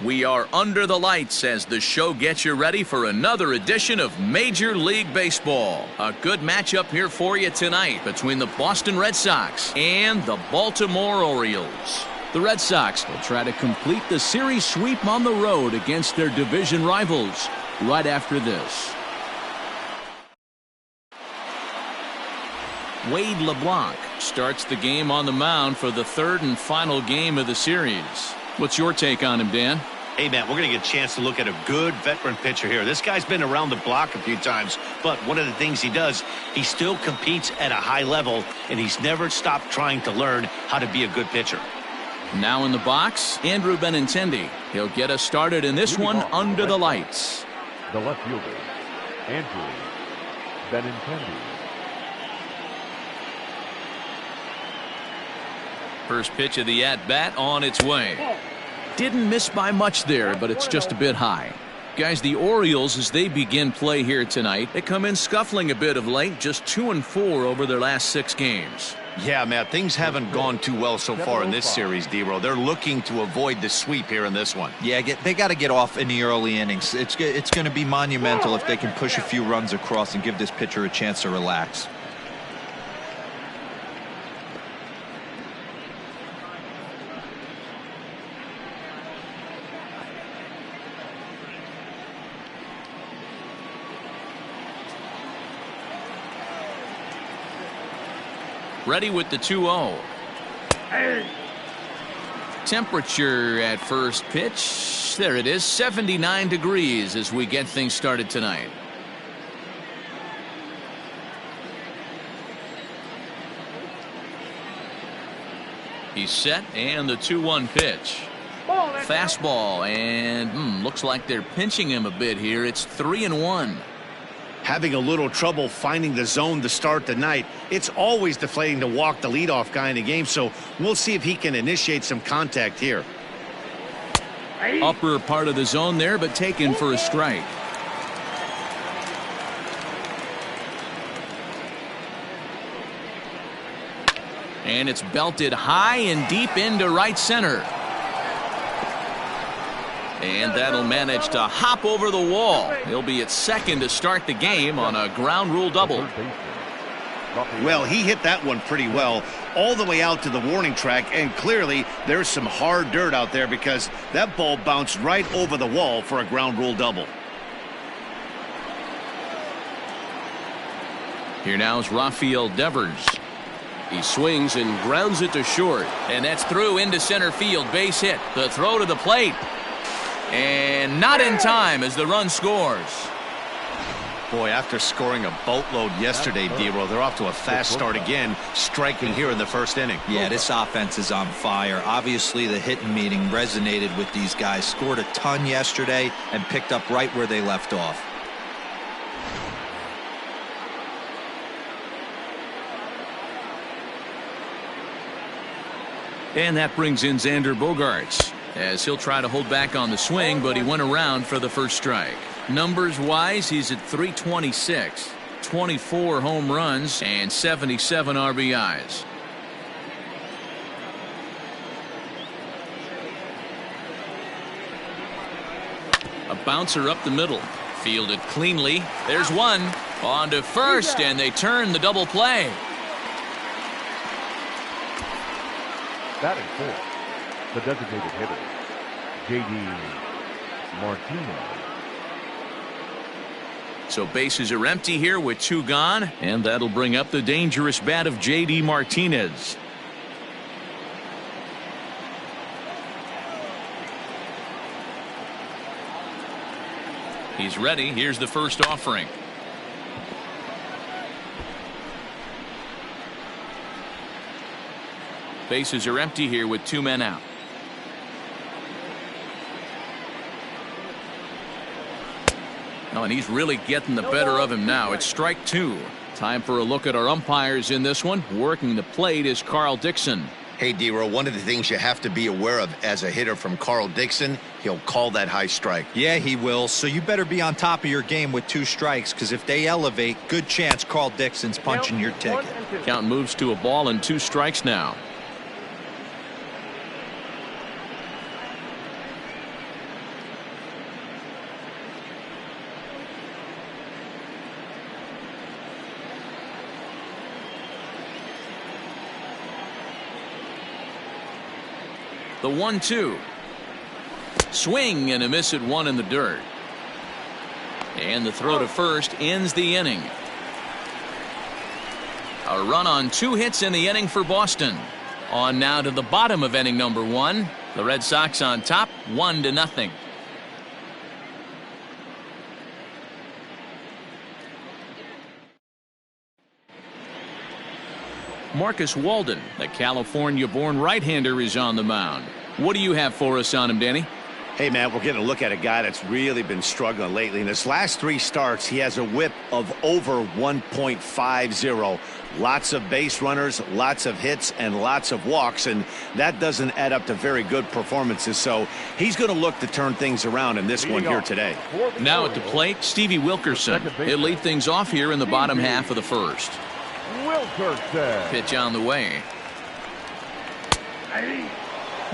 We are under the lights as the show gets you ready for another edition of Major League Baseball. A good matchup here for you tonight between the Boston Red Sox and the Baltimore Orioles. The Red Sox will try to complete the series sweep on the road against their division rivals right after this. Wade LeBlanc starts the game on the mound for the third and final game of the series. What's your take on him, Dan? Hey, man, we're going to get a chance to look at a good veteran pitcher here. This guy's been around the block a few times, but one of the things he does, he still competes at a high level, and he's never stopped trying to learn how to be a good pitcher. Now in the box, Andrew Benintendi. He'll get us started in this one under the lights. The left fielder, Andrew Benintendi. First pitch of the at-bat on its way. Didn't miss by much there, but it's just a bit high. Guys, the Orioles, as they begin play here tonight, they come in scuffling a bit of late, just 2-4 over their last 6 games. Yeah, Matt, things haven't gone too well so far in this series, D-Ro. They're looking to avoid the sweep here in this one. Yeah, they got to get off in the early innings. It's going to be monumental if they can push a few runs across and give this pitcher a chance to relax. Ready with the 2-0. Temperature at first pitch. There it is, 79 degrees as we get things started tonight. He's set, and the 2-1 pitch. Fastball, and looks like they're pinching him a bit here. It's 3-1. Having a little trouble finding the zone to start the night. It's always deflating to walk the leadoff guy in the game, so we'll see if he can initiate some contact here. Upper part of the zone there, but taken for a strike. And it's belted high and deep into right center. And that'll manage to hop over the wall. He'll be at second to start the game on a ground rule double. Well, he hit that one pretty well all the way out to the warning track, and clearly there's some hard dirt out there because that ball bounced right over the wall for a ground rule double. Here now is Rafael Devers. He swings and grounds it to short, and that's through into center field. Base hit. The throw to the plate. And not in time as the run scores. Boy, after scoring a boatload yesterday, D-Ro, they're off to a fast start again, striking here in the first inning. Yeah, this offense is on fire. Obviously, the hitting meeting resonated with these guys. Scored a ton yesterday and picked up right where they left off. And that brings in Xander Bogaerts, as he'll try to hold back on the swing, but he went around for the first strike. Numbers-wise, he's at .326, 24 home runs, and 77 RBIs. A bouncer up the middle, fielded cleanly. There's one, on to first, and they turn the double play. Batting fourth, the designated hitter, J.D. Martinez. So bases are empty here with 2 gone, and that'll bring up the dangerous bat of J.D. Martinez. He's ready. Here's the first offering. Bases are empty here with 2 men out. Oh, and he's really getting the better of him now. It's strike 2. Time for a look at our umpires in this one. Working the plate is Carl Dixon. Hey, D-Ro, one of the things you have to be aware of as a hitter from Carl Dixon, he'll call that high strike. Yeah, he will. So you better be on top of your game with 2 strikes, because if they elevate, good chance Carl Dixon's punching your ticket. Count moves to a ball and 2 strikes now. The 1-2. Swing and a miss at one in the dirt. And the throw to first ends the inning. A run on 2 hits in the inning for Boston. On now to the bottom of inning number 1. The Red Sox on top 1-0. Marcus Walden, the California-born right-hander, is on the mound. What do you have for us on him, Danny? Hey, man, we're getting a look at a guy that's really been struggling lately. In his last 3 starts, he has a whip of over 1.50. Lots of base runners, lots of hits, and lots of walks, and that doesn't add up to very good performances. So he's going to look to turn things around in this one here today. Now at the plate, Stevie Wilkerson. He'll lead things off here in the bottom half of the first. Wilkerson. Pitch on the way.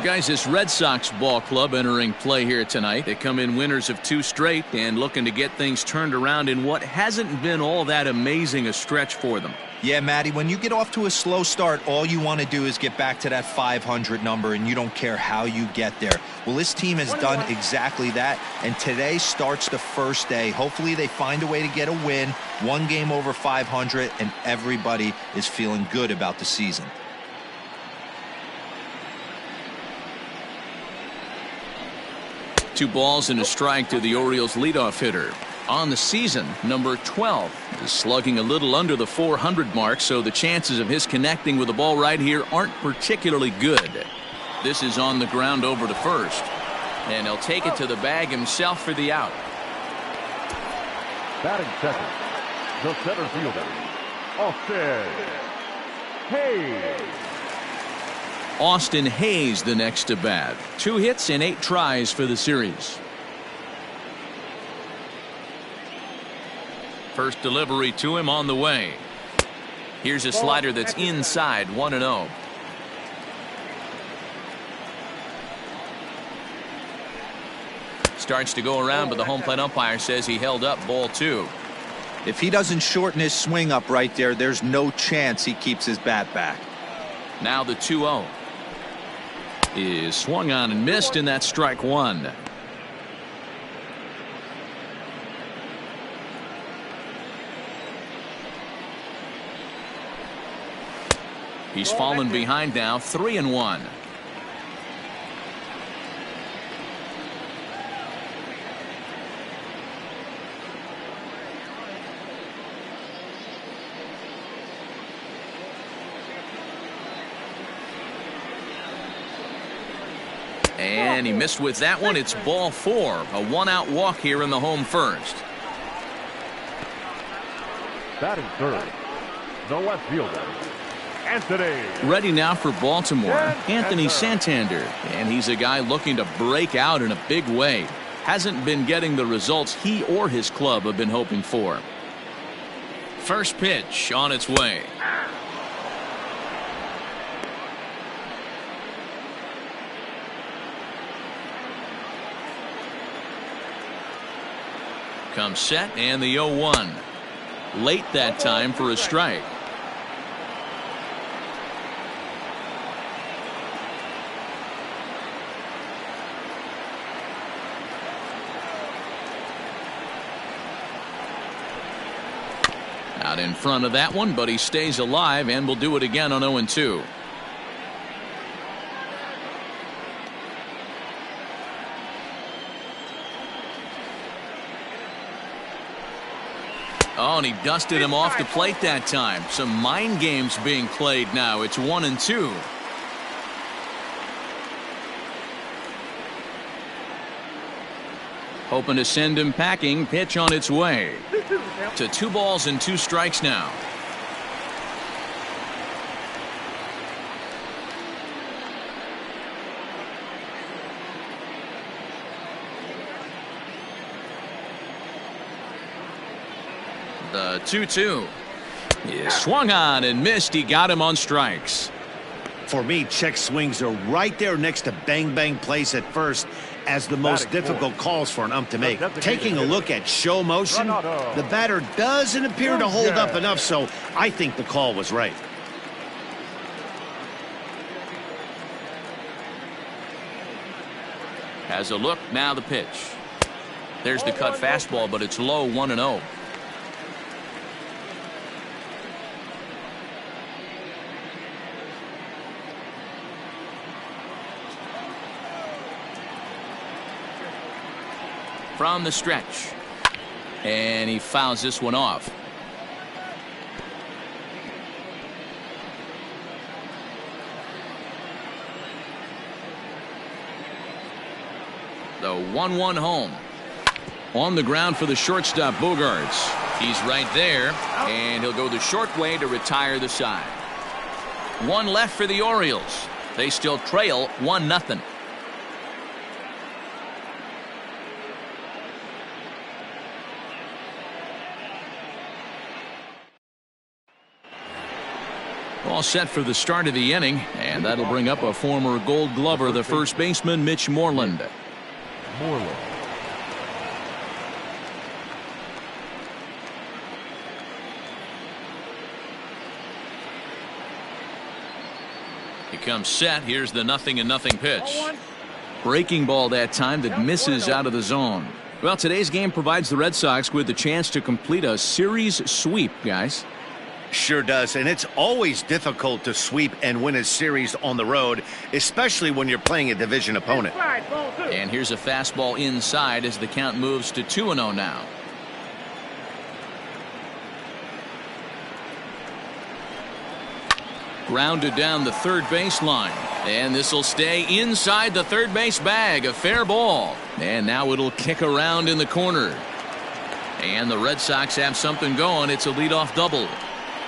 Guys, this Red Sox ball club entering play here tonight. They come in winners of 2 straight and looking to get things turned around in what hasn't been all that amazing a stretch for them. Yeah, Matty, when you get off to a slow start, all you want to do is get back to that 500 number, and you don't care how you get there. Well, this team has done exactly that, and today starts the first day. Hopefully they find a way to get a win, 1 game over 500, and everybody is feeling good about the season. Two balls and a strike to the Orioles leadoff hitter. On the season, number 12 is slugging a little under the 400 mark, so the chances of his connecting with the ball right here aren't particularly good. This is on the ground over to first, and he'll take it to the bag himself for the out. Batting second, the center fielder, Austin Hayes. Austin Hayes the next to bat. 2 hits and 8 tries for the series. First delivery to him on the way. Here's a slider that's inside, 1-0. Starts to go around, but the home plate umpire says he held up ball 2. If he doesn't shorten his swing up right there, there's no chance he keeps his bat back. Now the 2-0 is swung on and missed, and that's strike 1. He's fallen behind now, 3-1. And he missed with that one. It's ball 4. A 1-out walk here in the home first. Batting third, the left fielder, Anthony. Ready now for Baltimore, Anthony Santander. And he's a guy looking to break out in a big way. Hasn't been getting the results he or his club have been hoping for. First pitch on its way. Comes set, and the 0-1. Late that time for a strike. Out in front of that one, but he stays alive and will do it again on 0-2. Oh, and he dusted him off the plate that time. Some mind games being played now. It's 1-2. Hoping to send him packing. Pitch on its way. To 2 balls and 2 strikes now. The 2-2 is swung on and missed. He got him on strikes. For me, check swings are right there next to bang bang plays at first as the most difficult calls for an ump to make. Taking a look at show motion, the batter doesn't appear to hold up enough, so I think the call was right. Has a look, now the pitch. There's the cut fastball, but it's low, 1-0. From the stretch. And he fouls this one off. The 1-1 home. On the ground for the shortstop, Bogarts. He's right there, and he'll go the short way to retire the side. One left for the Orioles. They still trail 1-0. All set for the start of the inning, and that'll bring up a former Gold Glover, the first baseman, Mitch Moreland. He comes set. Here's the 0-0 pitch. Breaking ball that time that misses out of the zone. Well, today's game provides the Red Sox with the chance to complete a series sweep, guys. Sure does, and it's always difficult to sweep and win a series on the road, especially when you're playing a division opponent. And here's a fastball inside as the count moves to 2-0 now. Grounded down the third baseline, and this will stay inside the third base bag. A fair ball, and now it'll kick around in the corner. And the Red Sox have something going. It's a leadoff double.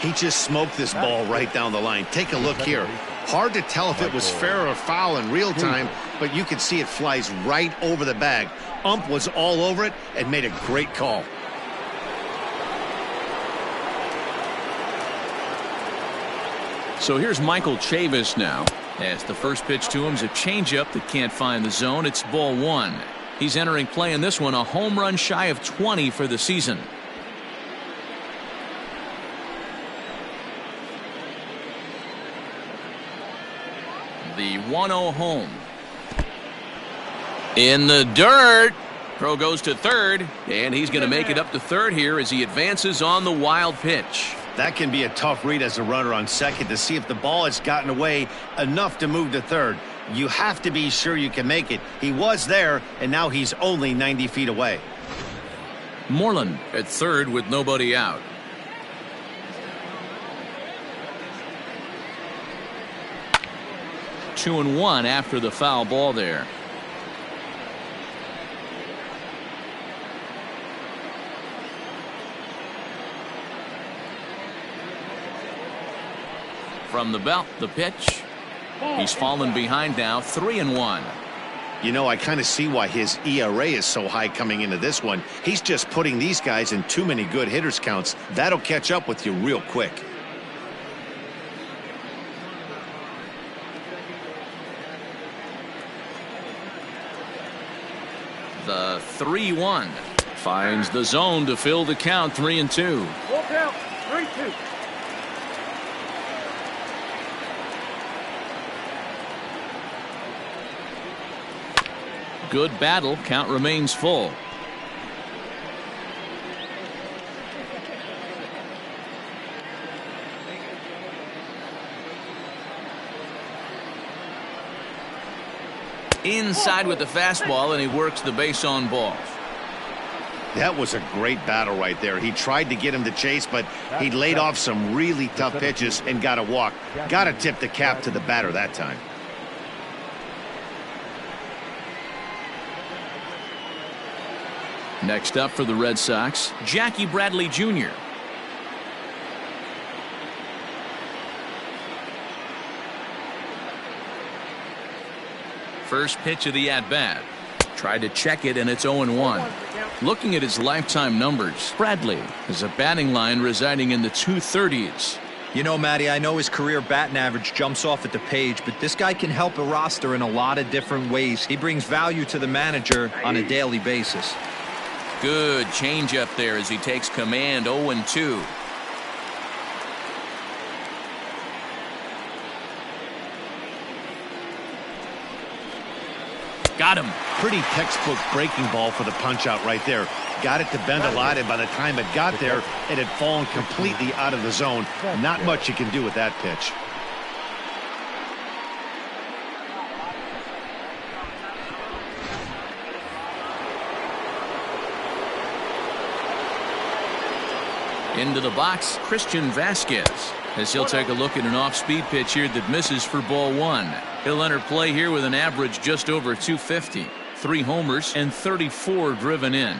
He just smoked this ball right down the line. Take a look here. Hard to tell if it was fair or foul in real time, but you can see it flies right over the bag. Ump was all over it and made a great call. So here's Michael Chavis now. As the first pitch to him is a changeup that can't find the zone. It's ball one. He's entering play in this one, a home run shy of 20 for the season. The 1-0 home. In the dirt. Throw goes to third, and he's going to make it up to third here as he advances on the wild pitch. That can be a tough read as a runner on second to see if the ball has gotten away enough to move to third. You have to be sure you can make it. He was there, and now he's only 90 feet away. Moreland at third with nobody out. 2-1 after the foul ball there. From the belt, the pitch. He's fallen behind now, 3-1. You know, I kind of see why his ERA is so high coming into this one. He's just putting these guys in too many good hitters counts. That'll catch up with you real quick. The 3-1 finds the zone to fill the count, 3-2. Full count, 3-2. Good battle. Count remains full. Inside with the fastball, and he works the base on ball. That was a great battle right there. He tried to get him to chase, but he laid off some really tough pitches and got a walk. Got to tip the cap to the batter that time. Next up for the Red Sox, Jackie Bradley Jr. First pitch of the at-bat. Tried to check it, and it's 0-1. Looking at his lifetime numbers, Bradley has a batting line residing in the 230s. You know, Matty, I know his career batting average jumps off at the page, but this guy can help a roster in a lot of different ways. He brings value to the manager on a daily basis. Good changeup there as he takes command. 0-2. Got him. Pretty textbook breaking ball for the punch out right there. Got it to bend a lot, and by the time it got there, it had fallen completely out of the zone. Not much you can do with that pitch. Into the box, Christian Vasquez, as he'll take a look at an off-speed pitch here that misses for ball one. He'll enter play here with an average just over 250. 3 homers and 34 driven in.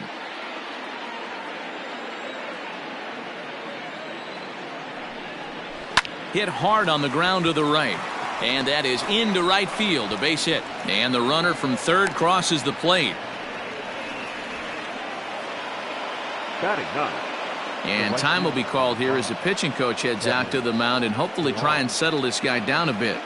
Hit hard on the ground to the right. And that is into right field, a base hit. And the runner from third crosses the plate. Batting ninth. And time will be called here as the pitching coach heads out to the mound and hopefully try and settle this guy down a bit.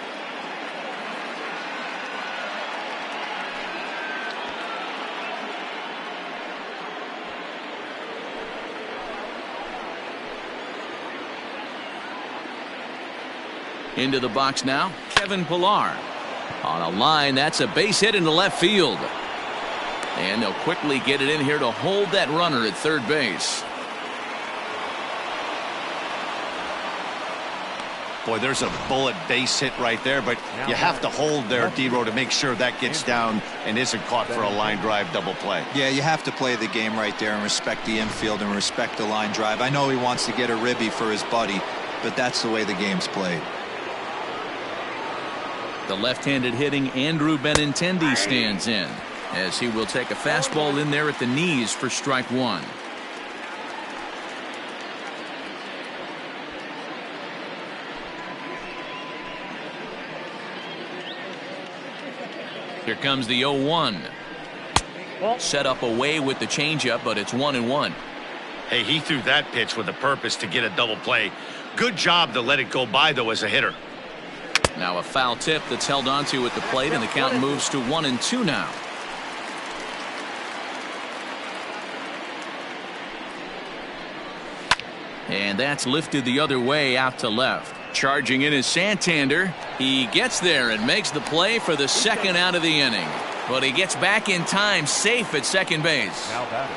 Into the box now, Kevin Pillar. On a line, that's a base hit into left field. And they'll quickly get it in here to hold that runner at third base. Boy, there's a bullet base hit right there, but you have to hold there, D-Row, to make sure that gets down and isn't caught for a line drive double play. Yeah, you have to play the game right there and respect the infield and respect the line drive. I know he wants to get a ribby for his buddy, but that's the way the game's played. The left-handed hitting Andrew Benintendi stands in, as he will take a fastball in there at the knees for strike one. Here comes the 0-1. Set up away with the changeup, but it's 1-1. Hey, he threw that pitch with a purpose to get a double play. Good job to let it go by, though, as a hitter. Now a foul tip that's held onto at the plate, and the count moves to 1-2 now. And that's lifted the other way out to left. Charging in is Santander. He gets there and makes the play for the second out of the inning. But he gets back in time, safe at second base. Now batting,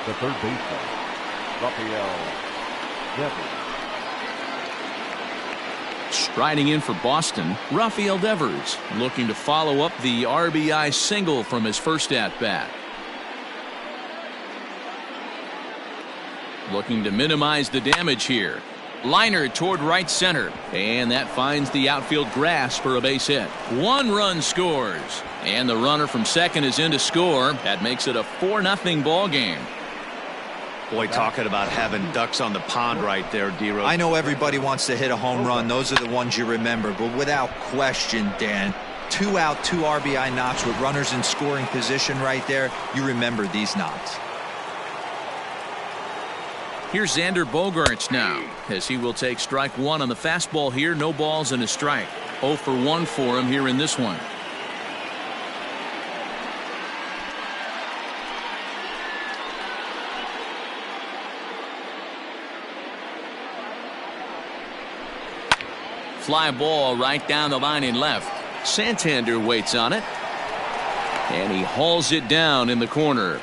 the third baseman, Rafael Devers. Striding in for Boston, Rafael Devers, looking to follow up the RBI single from his first at-bat. Looking to minimize the damage here. Liner toward right center, and that finds the outfield grass for a base hit. 1 run scores, and the runner from second is in to score. That makes it a 4-0 ball game. Boy, talking about having ducks on the pond right there, D-Row. I know everybody wants to hit a home run. Those are the ones you remember, but without question, Dan, 2 out, 2 RBI knocks with runners in scoring position right there. You remember these knocks. Here's Xander Bogaerts now, as he will take strike one on the fastball here. No balls and a strike. 0 for 1 for him here in this one. Fly ball right down the line in left. Santander waits on it, and he hauls it down in the corner.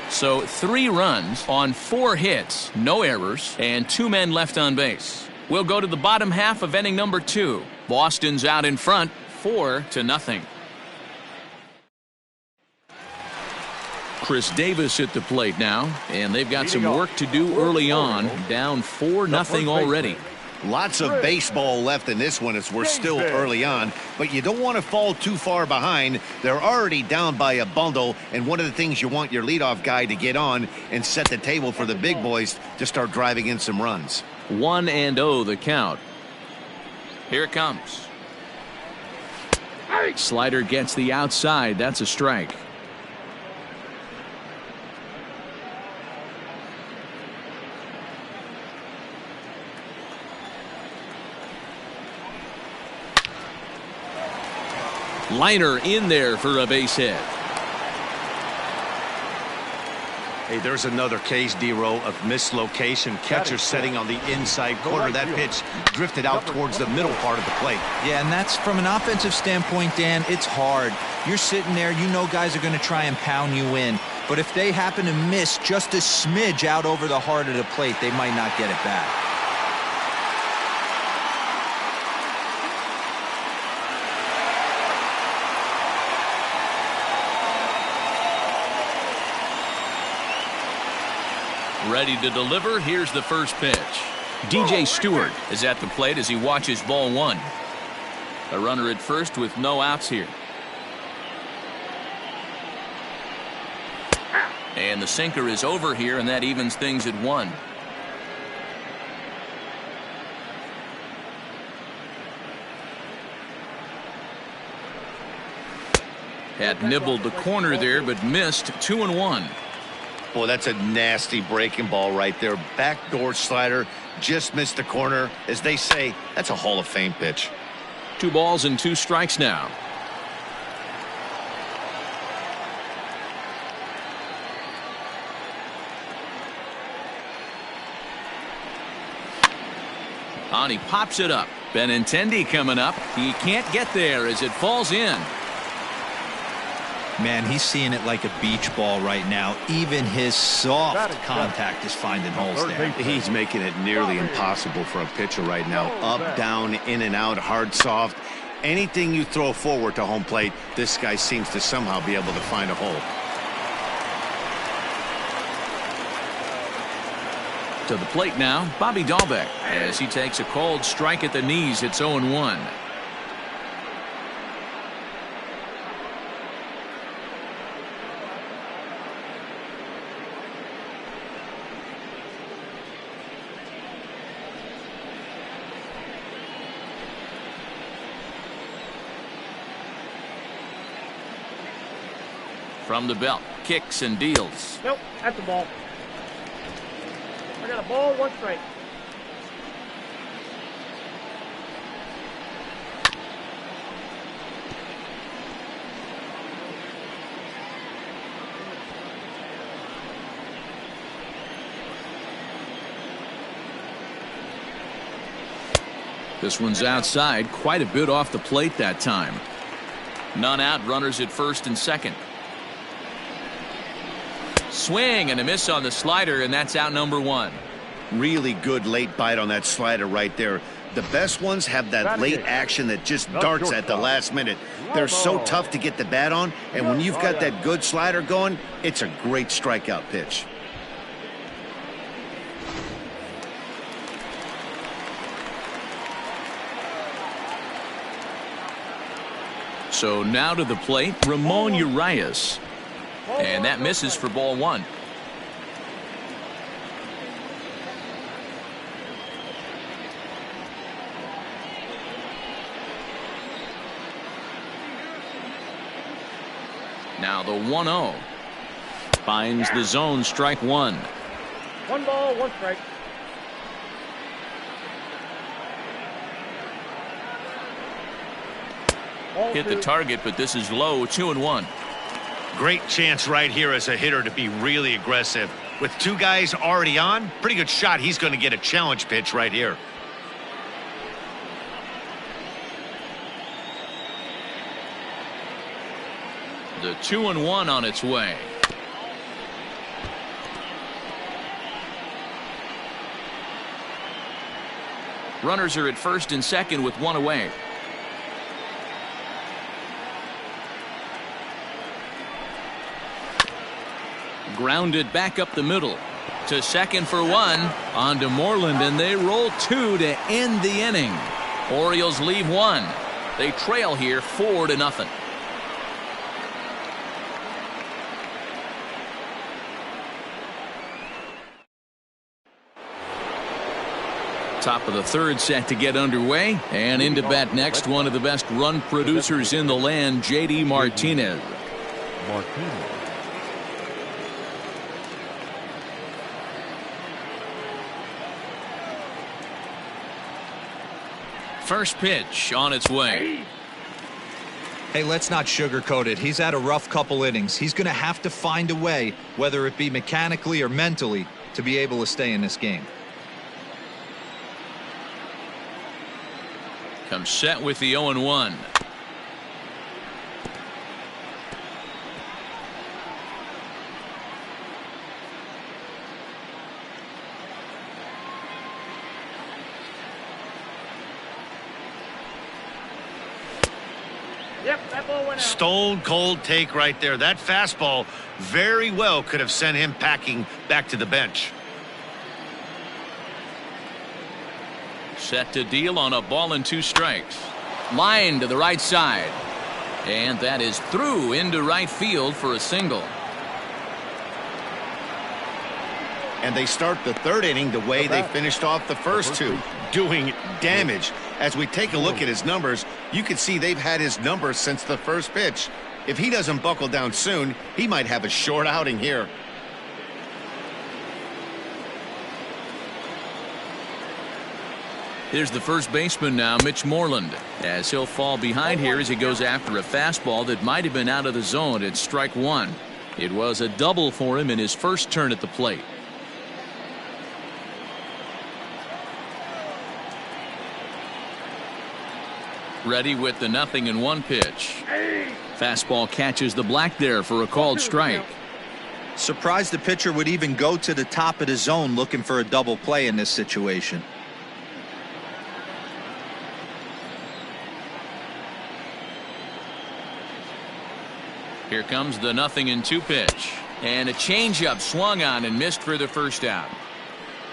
So 3 runs on 4 hits, no errors, and 2 men left on base. We'll go to the bottom half of inning number 2. Boston's out in front, 4-0. Chris Davis at the plate now, and they've got some work to do early on, down 4-0 already. Lots of baseball left in this one as we're still early on, but you don't want to fall too far behind. They're already down by a bundle, and one of the things you want your leadoff guy to get on and set the table for the big boys to start driving in some runs. 1-0 the count. Here it comes. Slider gets the outside. That's a strike. Liner in there for a base hit. Hey, there's another case, D-Row, of mislocation. Catcher setting on the inside corner. That pitch drifted out towards the middle part of the plate. Yeah, and that's from an offensive standpoint, Dan, it's hard. You're sitting there, you know guys are going to try and pound you in. But if they happen to miss just a smidge out over the heart of the plate, they might not get it back. Ready to deliver. Here's the first pitch. DJ Stewart is at the plate as he watches ball one. A runner at first with no outs here. And the sinker is over here, and that evens things at 1. Had nibbled the corner there, but missed. 2-1. Boy, that's a nasty breaking ball right there. Backdoor slider, just missed the corner. As they say, that's a Hall of Fame pitch. 2 balls and 2 strikes now. On, he pops it up. Benintendi coming up. He can't get there as it falls in. Man, he's seeing it like a beach ball right now. Even his soft contact is finding holes there. He's making it nearly impossible for a pitcher right now. Up, down, in and out, hard, soft. Anything you throw forward to home plate, this guy seems to somehow be able to find a hole. To the plate now, Bobby Dahlbeck, as he takes a cold strike at the knees. It's 0-1. From the belt, kicks and deals. Nope, that's the ball. I got a ball, 1 strike. This one's outside, quite a bit off the plate that time. None out, runners at first and second. Swing and a miss on the slider, and that's out number 1. Really good late bite on that slider right there. The best ones have that late action that just darts at the last minute. They're so tough to get the bat on, and when you've got that good slider going, it's a great strikeout pitch. So now to the plate, Ramon Urias. And that misses for ball 1. Now the 1-0. Finds the zone, strike 1. 1 ball, 1 strike. Hit the target, but this is low. 2-1. Great chance right here as a hitter to be really aggressive. With 2 guys already on, pretty good shot. He's going to get a challenge pitch right here. The 2-1 on its way. Runners are at first and second with 1 away. Grounded back up the middle to second for 1. On to Moreland, and they roll 2 to end the inning. Orioles leave 1. They trail here 4-0. Top of the 3rd set to get underway, and into bat next, one of the best run producers in the land, J.D. Martinez. First pitch on its way. Hey, let's not sugarcoat it. He's had a rough couple innings. He's going to have to find a way, whether it be mechanically or mentally, to be able to stay in this game. Comes set with the 0-1. Yep, that ball went out. Stone cold take right there. That fastball very well could have sent him packing back to the bench. Set to deal on a ball and 2 strikes. Line to the right side. And that is through into right field for a single. And they start the 3rd inning the way they finished off the first 2, doing damage. As we take a look at his numbers, you can see they've had his numbers since the first pitch. If he doesn't buckle down soon, he might have a short outing here. Here's the first baseman now, Mitch Moreland, as he'll fall behind here as he goes after a fastball that might have been out of the zone at strike 1. It was a double for him in his first turn at the plate. Ready with the 0-1 pitch. Fastball catches the black there for a called strike. Surprised the pitcher would even go to the top of the zone looking for a double play in this situation. Here comes the 0-2 pitch. And a changeup swung on and missed for the first out.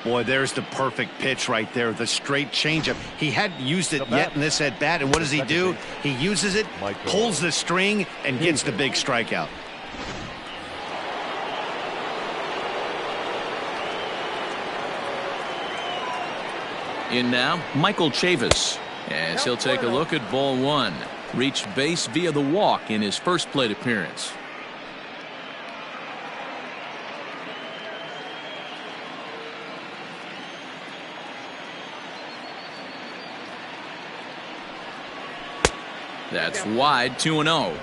Boy, there's the perfect pitch right there. The straight changeup. He hadn't used it yet in this at bat. And what does he do? He uses it, pulls the string, and gets the big strikeout. In now, Michael Chavis, as he'll take a look at ball 1. Reached base via the walk in his first plate appearance. That's wide, 2-0.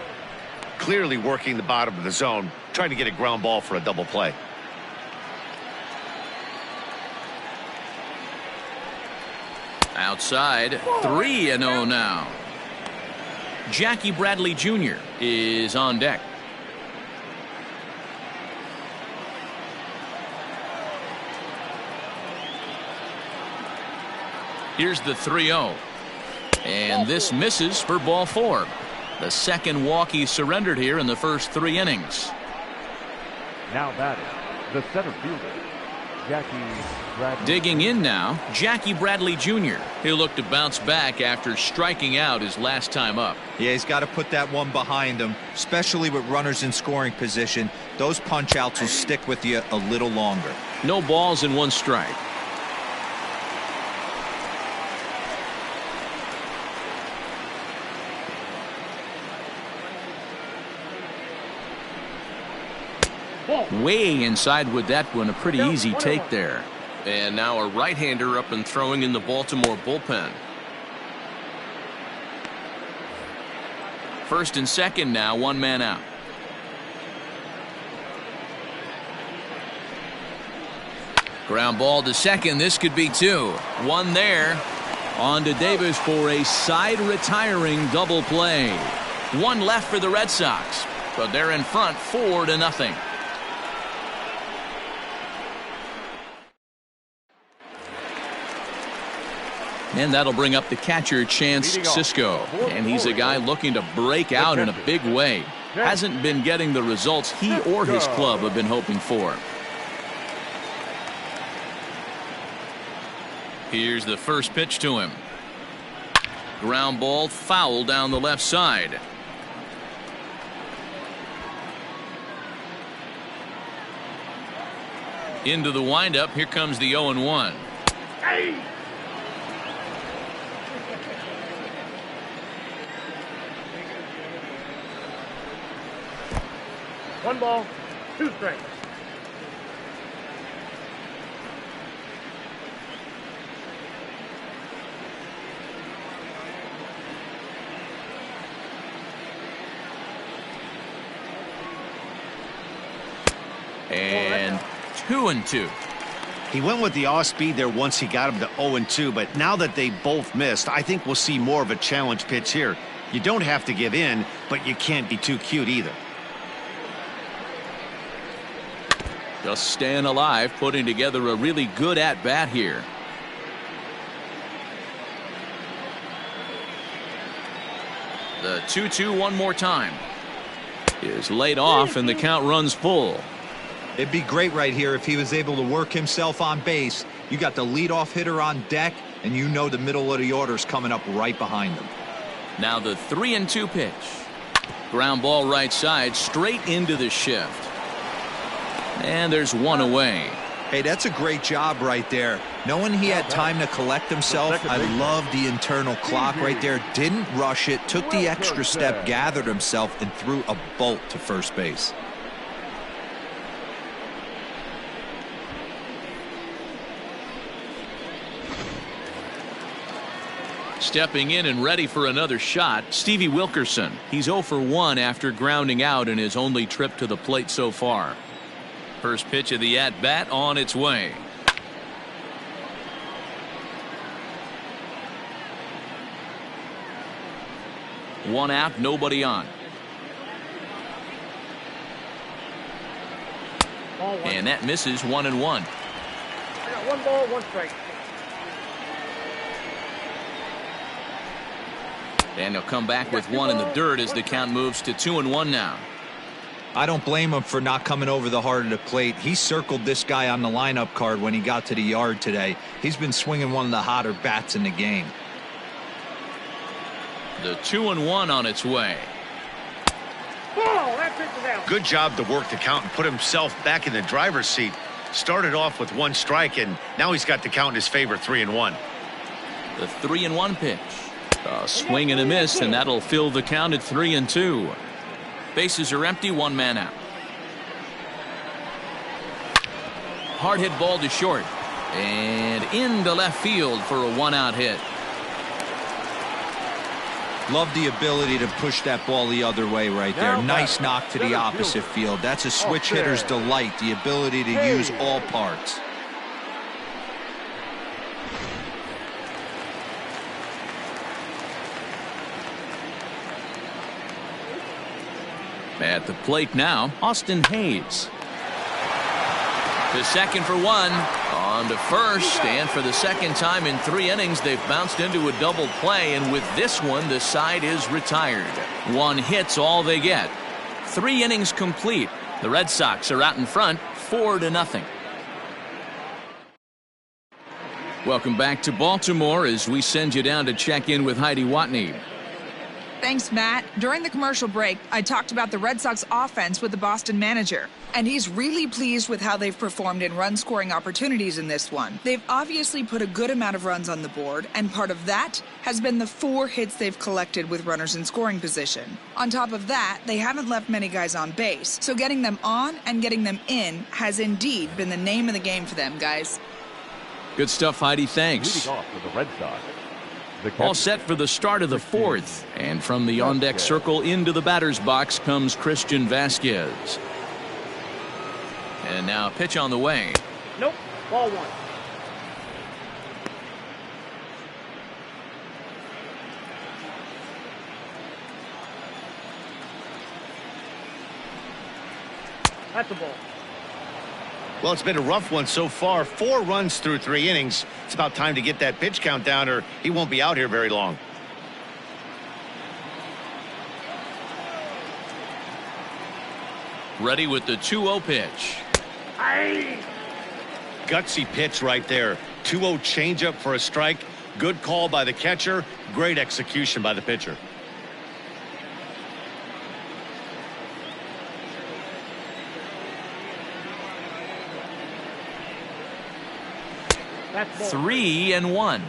Clearly working the bottom of the zone, trying to get a ground ball for a double play. Outside, 3-0 now. Jackie Bradley Jr. is on deck. Here's the 3-0. And this misses for ball 4. The second walk he surrendered here in the first 3 innings. Now batting, the center fielder, Jackie Bradley. Digging in now, Jackie Bradley Jr. He'll look to bounce back after striking out his last time up. Yeah, he's got to put that one behind him, especially with runners in scoring position. Those punch outs will stick with you a little longer. No balls and 1 strike. Way inside with that one, a pretty easy take there. And now a right-hander up and throwing in the Baltimore bullpen. First and second now, 1 man out. Ground ball to second. This could be 2. 1 there. On to Davis for a side retiring double play. 1 left for the Red Sox, but they're in front 4-0. And that'll bring up the catcher, Chance Sisco. And he's a guy looking to break out in a big way. Hasn't been getting the results he or his club have been hoping for. Here's the first pitch to him. Ground ball foul down the left side. Into the windup. Here comes the 0-1. Hey! One ball, 2 strikes. 2-2. He went with the off speed there once he got him to 0-2, but now that they both missed, I think we'll see more of a challenge pitch here. You don't have to give in, but you can't be too cute either. Just staying alive, putting together a really good at-bat here. The 2-2 one more time. Is laid off and the count runs full. It'd be great right here if he was able to work himself on base. You got the leadoff hitter on deck, and you know the middle of the order's coming up right behind him. Now the 3-2 pitch. Ground ball right side, straight into the shift. And there's one away. Hey, that's a great job right there. Knowing he had time to collect himself, I love the internal clock right there. Didn't rush it, took the extra step, gathered himself, and threw a bolt to first base. Stepping in and ready for another shot, Stevie Wilkerson. He's 0 for 1 after grounding out in his only trip to the plate so far. First pitch of the at-bat on its way. One out, nobody on. And that misses 1-1. I got 1 ball, 1 strike. And he'll come back with one in the dirt as the count moves to 2-1 now. I don't blame him for not coming over the heart of the plate. He circled this guy on the lineup card when he got to the yard today. He's been swinging one of the hotter bats in the game. The 2-1 on its way. Oh, that pitch is out. Good job to work the count and put himself back in the driver's seat. Started off with 1 strike, and now he's got the count in his favor, 3-1. The 3-1 pitch. A swing and a miss, and that'll fill the count at 3-2. Bases are empty, 1 man out. Hard hit ball to short. And into left field for a 1-out hit. Love the ability to push that ball the other way right there. Now Nice batter, knock to the center opposite fielder. field. That's a switch Off there. hitter's delight, the ability to Hey. use all parts. At the plate now, Austin Hayes. To second for 1. On to first, and for the second time in 3 innings, they've bounced into a double play, and with this one, the side is retired. 1 hit's all they get. 3 innings complete. The Red Sox are out in front, 4-0. Welcome back to Baltimore as we send you down to check in with Heidi Watney. Thanks, Matt. During the commercial break, I talked about the Red Sox offense with the Boston manager, and he's really pleased with how they've performed in run-scoring opportunities in this one. They've obviously put a good amount of runs on the board, and part of that has been the 4 hits they've collected with runners in scoring position. On top of that, they haven't left many guys on base, so getting them on and getting them in has indeed been the name of the game for them, guys. Good stuff, Heidi. Thanks. Leading off for the Red Sox. The All catcher, set for the start of the 4th. And from the on-deck circle into the batter's box comes Christian Vasquez. And now a pitch on the way. Nope, ball 1. That's a ball. Well, it's been a rough one so far. 4 runs through 3 innings. It's about time to get that pitch count down, or he won't be out here very long. Ready with the 2-0 pitch. Gutsy pitch right there. 2-0 changeup for a strike. Good call by the catcher. Great execution by the pitcher. That's ball. 3-1.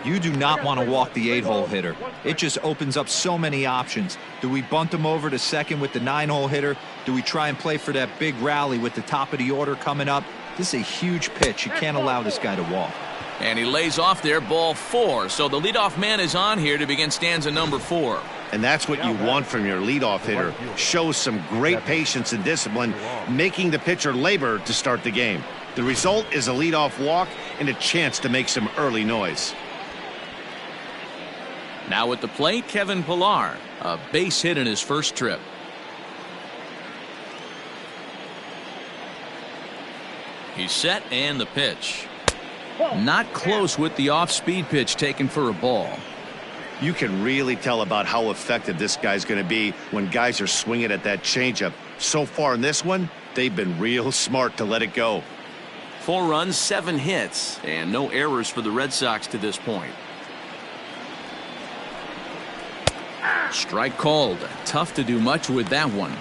You do not want to walk the 8-hole hitter. It just opens up so many options. Do we bunt him over to second with the 9-hole hitter? Do we try and play for that big rally with the top of the order coming up? This is a huge pitch. You can't allow this guy to walk. And he lays off there, ball 4. So the leadoff man is on here to begin stanza number 4. And that's what you want from your leadoff hitter. Show some great patience and discipline, making the pitcher labor to start the game. The result is a leadoff walk and a chance to make some early noise. Now at the plate, Kevin Pillar, a base hit in his first trip. He's set, and the pitch. Not close with the off-speed pitch taken for a ball. You can really tell about how effective this guy's going to be when guys are swinging at that changeup. So far in this one, they've been real smart to let it go. 4 runs, 7 hits, and no errors for the Red Sox to this point. Strike called. Tough to do much with that one.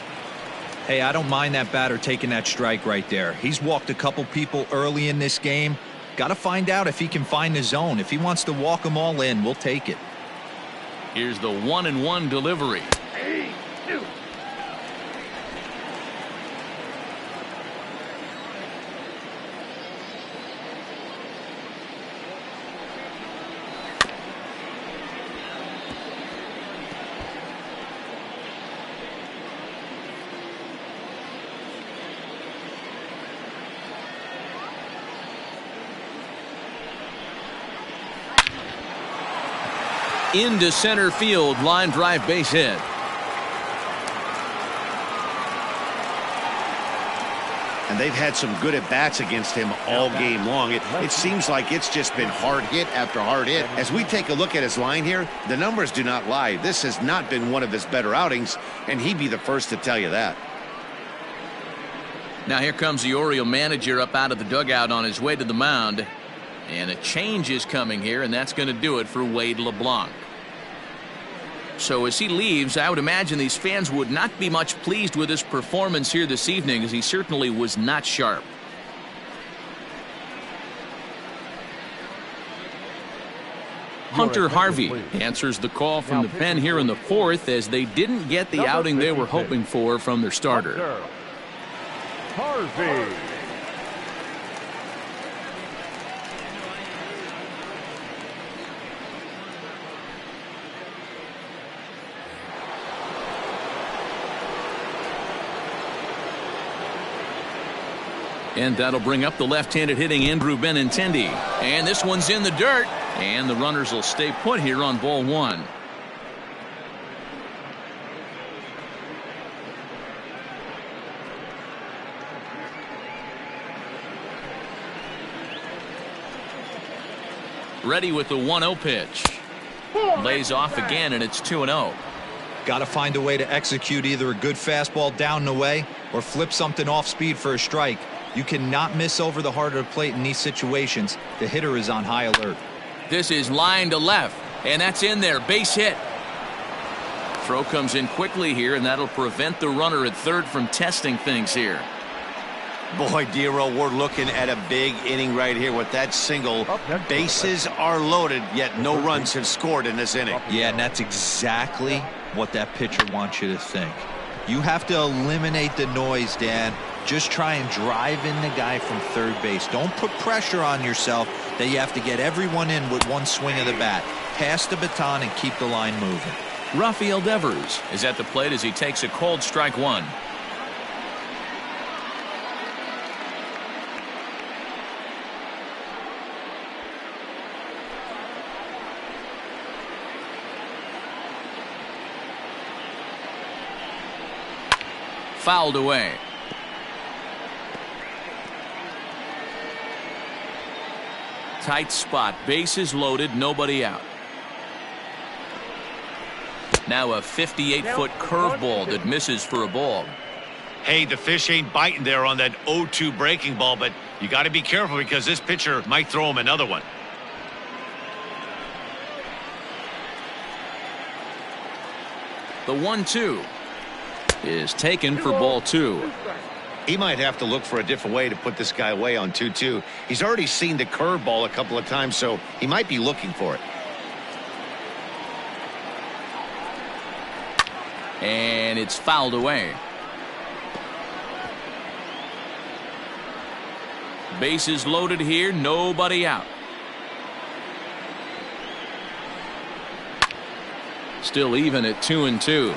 Hey, I don't mind that batter taking that strike right there. He's walked a couple people early in this game. Got to find out if he can find the zone. If he wants to walk them all in, we'll take it. Here's the 1-1 delivery. Into center field, line drive base hit. And they've had some good at-bats against him all game long. It seems like it's just been hard hit after hard hit. As we take a look at his line here, the numbers do not lie. This has not been one of his better outings, and he'd be the first to tell you that. Now here comes the Oriole manager up out of the dugout on his way to the mound. And a change is coming here, and that's going to do it for Wade LeBlanc. So as he leaves, I would imagine these fans would not be much pleased with his performance here this evening, as he certainly was not sharp. Hunter Harvey answers the call from the pen here in the 4th, as they didn't get the outing they were hoping for from their starter. Harvey. And that'll bring up the left-handed hitting Andrew Benintendi. And this one's in the dirt. And the runners will stay put here on ball 1. Ready with the 1-0 pitch. Lays off again, and it's 2-0. Got to find a way to execute either a good fastball down the way or flip something off speed for a strike. You cannot miss over the heart of the plate in these situations. The hitter is on high alert. This is line to left, and that's in there. Base hit. Throw comes in quickly here, and that'll prevent the runner at third from testing things here. Boy, Dero, we're looking at a big inning right here with that single. Bases are loaded, yet no runs have scored in this inning. Yeah, and that's exactly what that pitcher wants you to think. You have to eliminate the noise, Dan. Just try and drive in the guy from third base. Don't put pressure on yourself that you have to get everyone in with one swing of the bat. Pass the baton and keep the line moving. Rafael Devers is at the plate as he takes a cold strike 1. Fouled away. Tight spot, bases loaded, nobody out. Now a 58-foot curveball that misses for a ball. Hey, the fish ain't biting there on that 0-2 breaking ball, but you got to be careful because this pitcher might throw him another one. The 1-2 is taken for ball 2. He might have to look for a different way to put this guy away on 2-2. He's already seen the curveball a couple of times, so he might be looking for it. And it's fouled away. Bases loaded here, nobody out. Still even at 2-2.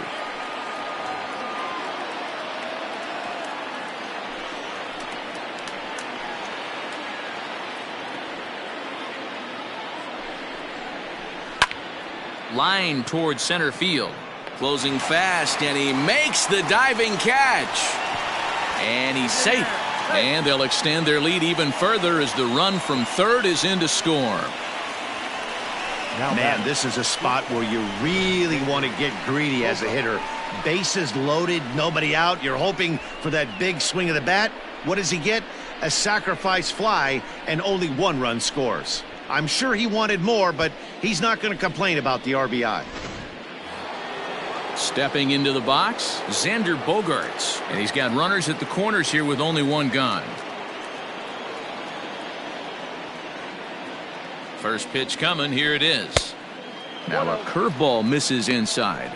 Line towards center field. Closing fast, and he makes the diving catch. And he's safe. And they'll extend their lead even further as the run from third is in to score. Man, this is a spot where you really want to get greedy as a hitter. Bases loaded, nobody out. You're hoping for that big swing of the bat. What does he get? A sacrifice fly, and only one run scores. I'm sure he wanted more, but he's not going to complain about the RBI. Stepping into the box, Xander Bogaerts. And he's got runners at the corners here with only one gun. First pitch coming. Here it is. Now a curveball misses inside.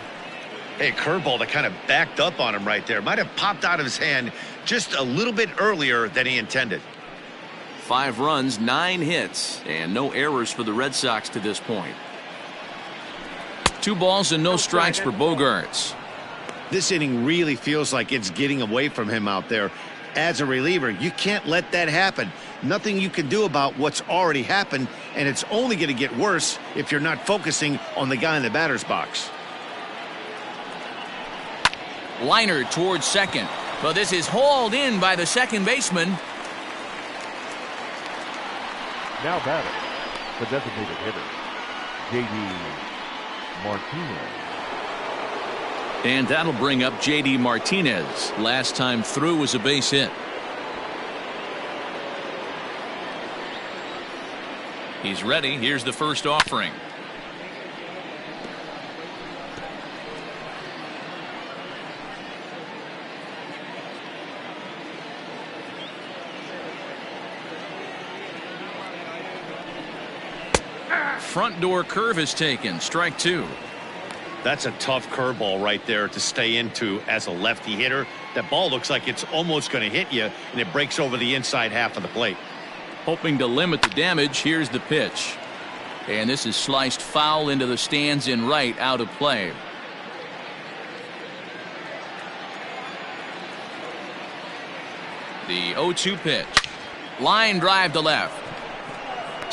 Hey, curveball that kind of backed up on him right there. Might have popped out of his hand just a little bit earlier than he intended. 5 runs, 9 hits, and no errors for the Red Sox to this point. 2 balls and no strikes for Bogaerts. This inning really feels like it's getting away from him out there. As a reliever, you can't let that happen. Nothing you can do about what's already happened, and it's only going to get worse if you're not focusing on the guy in the batter's box. Liner towards second, but this is hauled in by the second baseman. Now batting, the designated hitter, J.D. Martinez. And that'll bring up J.D. Martinez. Last time through was a base hit. He's ready. Here's the first offering. Front door curve is taken. Strike 2. That's a tough curveball right there to stay into as a lefty hitter. That ball looks like it's almost going to hit you, and it breaks over the inside half of the plate. Hoping to limit the damage, here's the pitch. And this is sliced foul into the stands in right, out of play. The 0-2 pitch. Line drive to left.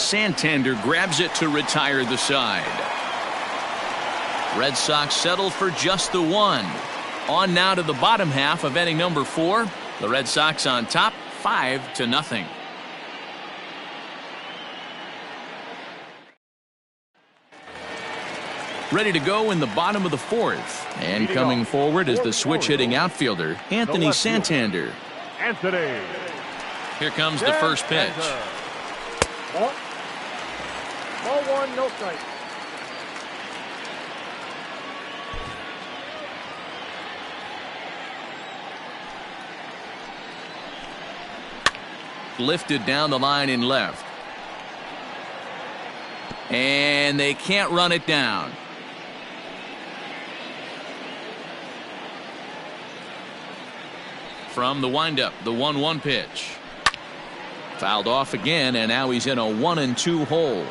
Santander grabs it to retire the side. Red Sox settle for just the 1. On now to the bottom half of inning number 4. The Red Sox on top, 5-0. Ready to go in the bottom of the 4th. And coming forward is the switch-hitting outfielder, Anthony Santander. Anthony. Here comes the first pitch. Ball 1, no strike. Lifted down the line in left. And they can't run it down. From the windup, the 1-1 pitch. Fouled off again, and now he's in a 1-2 hole.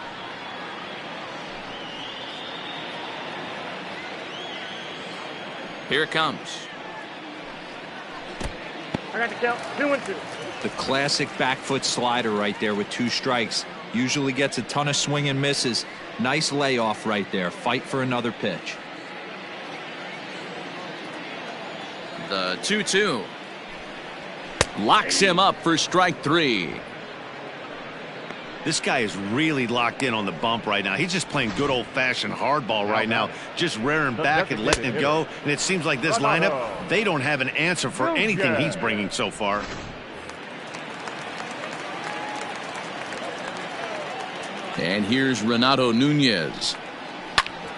Here it comes. I got the count. 2-2. The classic back foot slider right there with 2 strikes. Usually gets a ton of swing and misses. Nice layoff right there. Fight for another pitch. The 2-2. Locks him up for strike 3. This guy is really locked in on the bump right now. He's just playing good old-fashioned hardball right now, just rearing back and letting it go. And it seems like this lineup, they don't have an answer for anything he's bringing so far. And here's Renato Nunez.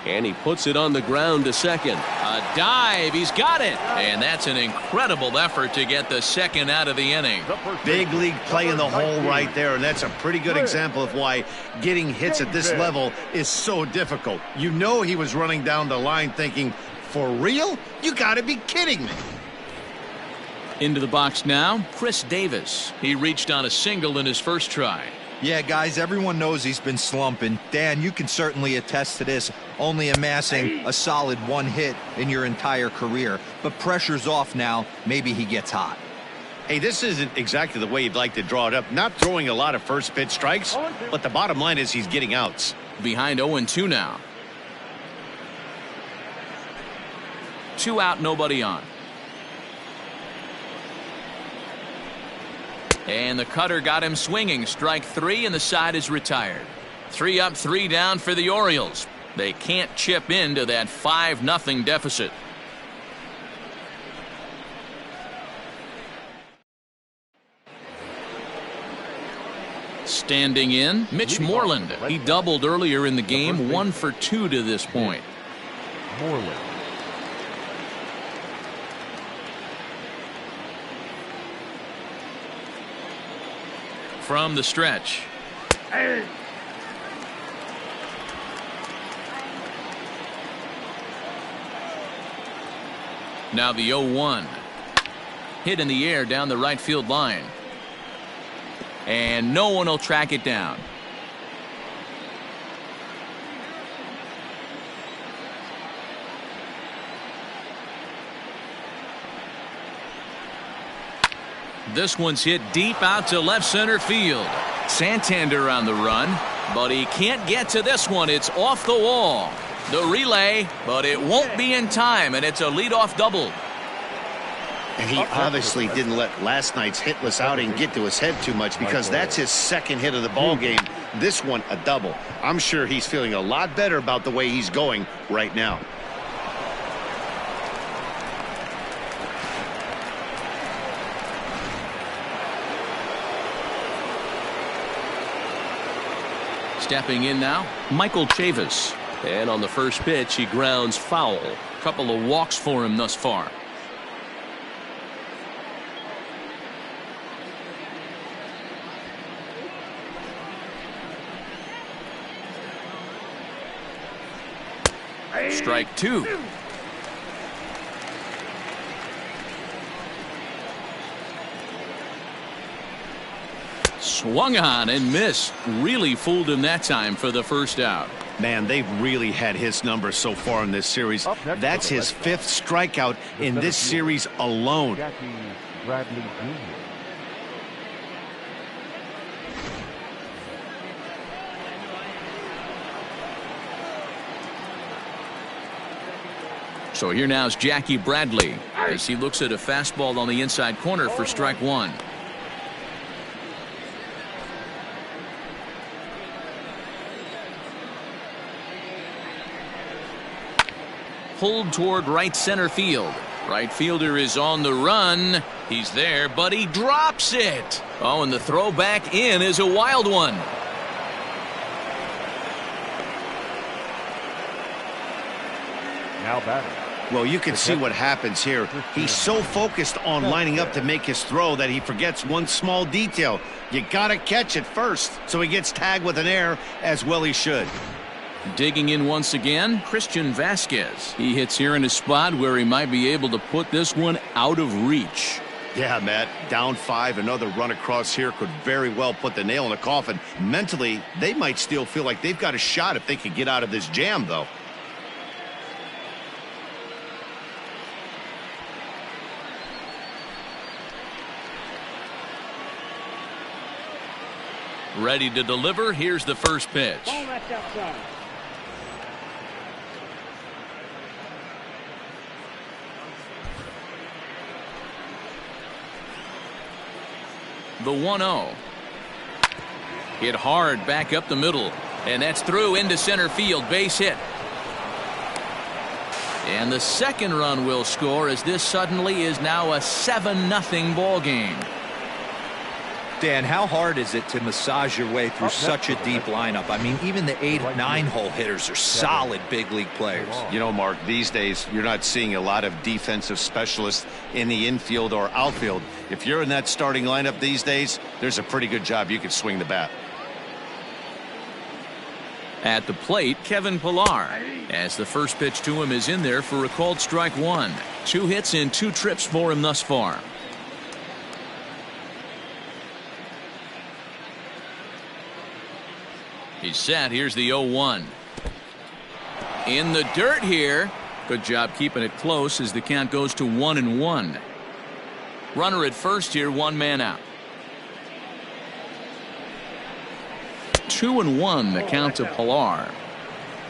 And he puts it on the ground to second. A dive. He's got it. And that's an incredible effort to get the second out of the inning. Big league play in the hole right there. And that's a pretty good example of why getting hits at this level is so difficult. You know he was running down the line thinking, for real? You got to be kidding me. Into the box now, Chris Davis. He reached on a single in his first try. Yeah, guys, everyone knows he's been slumping. Dan, you can certainly attest to this. only amassing a solid 1 hit in your entire career. But pressure's off now. Maybe he gets hot. Hey, this isn't exactly the way you'd like to draw it up. Not throwing a lot of first pitch strikes, but the bottom line is he's getting outs. Behind 0-2 now. 2 out, nobody on. And the cutter got him swinging. Strike 3, and the side is retired. 3 up, 3 down for the Orioles. They can't chip into that 5-0 deficit. Standing in, Mitch Moreland. He doubled earlier in the game, 1 for 2 to this point. Moreland. From the stretch. Now the 0-1. Hit in the air down the right field line. And no one will track it down. This one's hit deep out to left center field. Santander on the run, but he can't get to this one. It's off the wall. The relay, but it won't be in time, and it's a leadoff double. And he obviously didn't let last night's hitless outing get to his head too much, because that's his second hit of the ball game. This one a double. I'm sure he's feeling a lot better about the way he's going right now. Stepping in now, Michael Chavis. And on the first pitch, he grounds foul. Couple of walks for him thus far. Strike 2. Swung on and missed. Really fooled him that time for the first out. Man, they've really had his number so far in this series. That's his 5th strikeout in this series alone. Jackie Bradley Jr. So here now is Jackie Bradley as he looks at a fastball on the inside corner for strike 1. Pulled toward right center field. Right fielder is on the run. He's there, but he drops it. Oh, and the throw back in is a wild one. Now batting. Well, you can see what happens here. He's so focused on lining up to make his throw that he forgets one small detail. You got to catch it first, so he gets tagged with an error, as well he should. Digging in once again, Christian Vasquez. He hits here in a spot where he might be able to put this one out of reach. Yeah, Matt, down 5, another run across here could very well put the nail in the coffin. Mentally, they might still feel like they've got a shot if they can get out of this jam, though. Ready to deliver. Here's the first pitch. The 1-0. Hit hard back up the middle, and that's through into center field. Base hit. And the second run will score as this suddenly is now a 7-0 ball game. Dan, how hard is it to massage your way through such a deep lineup? I mean, even the 8 and 9 hole hitters are solid big league players. You know, Mark, these days you're not seeing a lot of defensive specialists in the infield or outfield. If you're in that starting lineup these days, there's a pretty good job you could swing the bat. At the plate, Kevin Pillar, as the first pitch to him is in there for a called strike 1. 2 hits and 2 trips for him thus far. He's set. Here's the 0-1. In the dirt here. Good job keeping it close as the count goes to 1-1. Runner at first here, one man out. 2-1 the count to Pilar.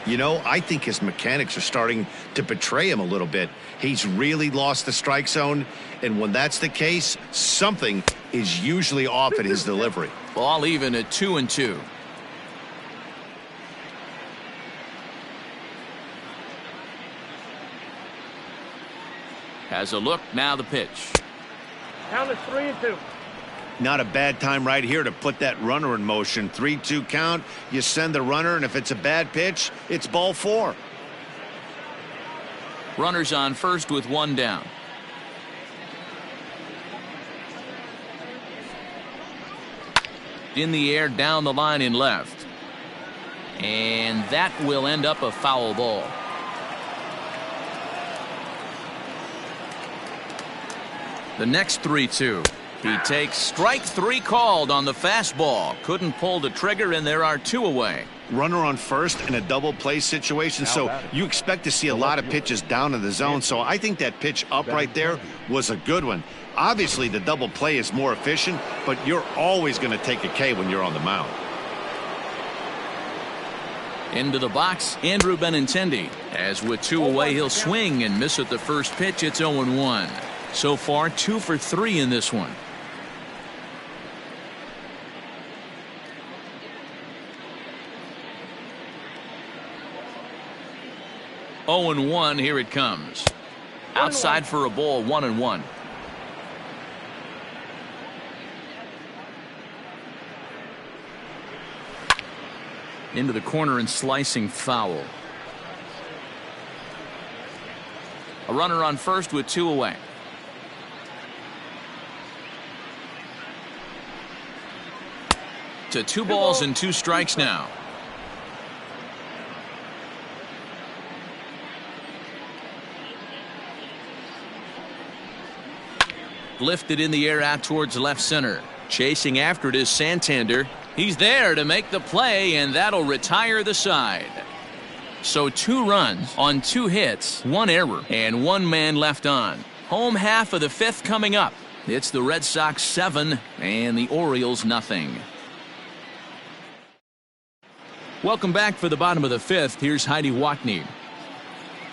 You know, I think his mechanics are starting to betray him a little bit. He's really lost the strike zone, and when that's the case, something is usually off at his delivery. Ball even at 2-2. Has a look, now the pitch. Count is 3-2. Not a bad time right here to put that runner in motion. 3-2 count, you send the runner, and if it's a bad pitch, it's ball 4. Runners on first with one down. In the air, down the line in left. And that will end up a foul ball. The next 3-2. He takes strike 3 called on the fastball. Couldn't pull the trigger, and there are 2 away. Runner on first in a double play situation, so you expect to see a lot of pitches down in the zone. So I think that pitch up right there was a good one. Obviously, the double play is more efficient, but you're always going to take a K when you're on the mound. Into the box, Andrew Benintendi. As with 2 away, he'll swing and miss at the first pitch. It's 0-1. So far, 2 for 3 in this one. Oh and 1, here it comes. Outside for a ball, 1-1. Into the corner and slicing foul. A runner on first with 2 away. To 2 balls and 2 strikes now. Lifted in the air out towards left center. Chasing after it is Santander. He's there to make the play, and that'll retire the side. So 2 runs on 2 hits, 1 error, and 1 man left on. Home half of the 5th coming up. It's the Red Sox 7 and the Orioles nothing. Welcome back for the bottom of the 5th. Here's Heidi Watney.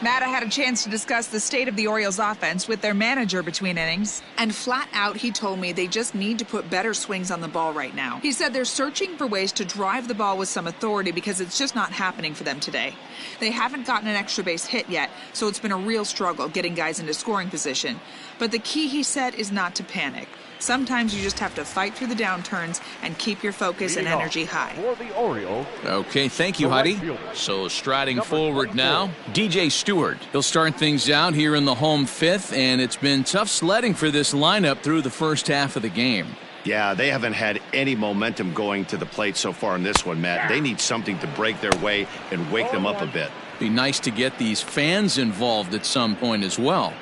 Matt, I had a chance to discuss the state of the Orioles offense with their manager between innings, and flat out he told me they just need to put better swings on the ball right now. He said they're searching for ways to drive the ball with some authority because it's just not happening for them today. They haven't gotten an extra base hit yet, so it's been a real struggle getting guys into scoring position. But the key, he said, is not to panic. Sometimes you just have to fight through the downturns and keep your focus and energy high. For the Orioles. Okay, thank you, Heidi. So striding forward now, DJ Stewart. He'll start things out here in the home 5th, and it's been tough sledding for this lineup through the first half of the game. Yeah, they haven't had any momentum going to the plate so far in this one, Matt. They need something to break their way and wake them up a bit. Be nice to get these fans involved at some point as well.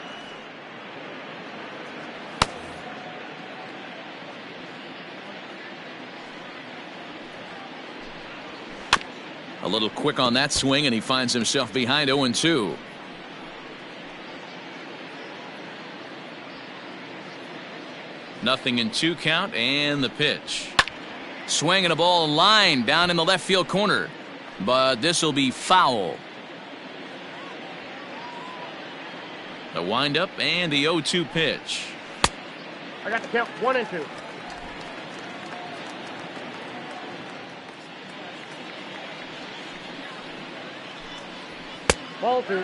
A little quick on that swing, and he finds himself behind 0-2. Nothing in 2 count, and the pitch. Swinging a ball line down in the left field corner, but this will be foul. The windup and the 0-2 pitch. I got the count 1-2. Ball 2.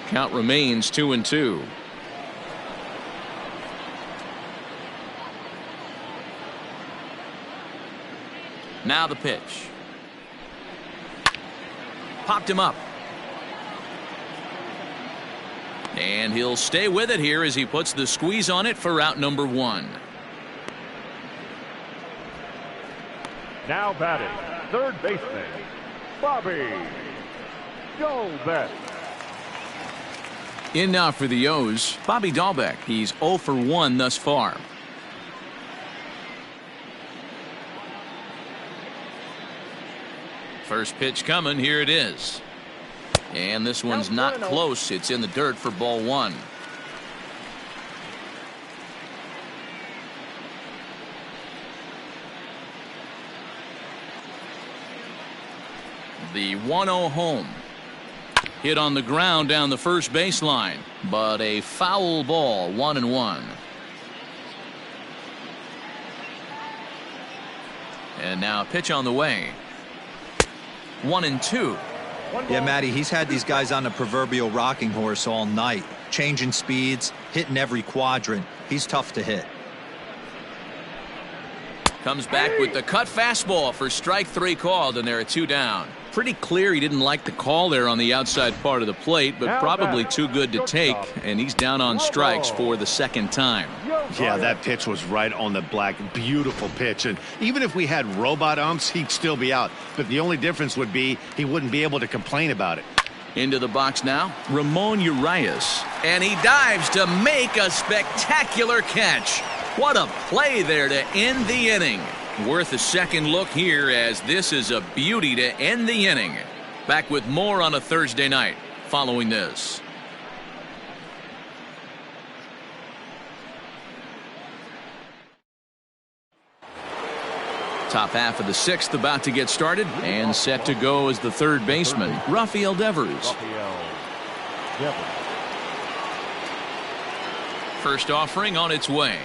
Count remains 2-2. Now the pitch. Popped him up. And he'll stay with it here as he puts the squeeze on it for out number 1. Now batting, third baseman, Bobby Dalbec. In now for the O's, Bobby Dalbec. He's 0 for 1 thus far. First pitch coming. Here it is. And this one's not close. It's in the dirt for ball one. The 1-0 home. Hit on the ground down the first baseline, but a foul ball, 1-1. And now a pitch on the way. 1-2. Yeah, Matty, he's had these guys on the proverbial rocking horse all night, changing speeds, hitting every quadrant. He's tough to hit. Comes back with the cut fastball for strike three called, and there are two down. Pretty clear he didn't like the call there on the outside part of the plate, but probably too good to take, and he's down on strikes for the second time. Yeah, that pitch was right on the black. Beautiful pitch, and even if we had robot umps, he'd still be out. But the only difference would be he wouldn't be able to complain about it. Into the box now, Ramon Urias, and he dives to make a spectacular catch. What a play there to end the inning. Worth a second look here, as this is a beauty to end the inning. Back with more on a Thursday night following this. Top half of the sixth about to get started, and set to go as the third baseman, Rafael Devers. First offering on its way.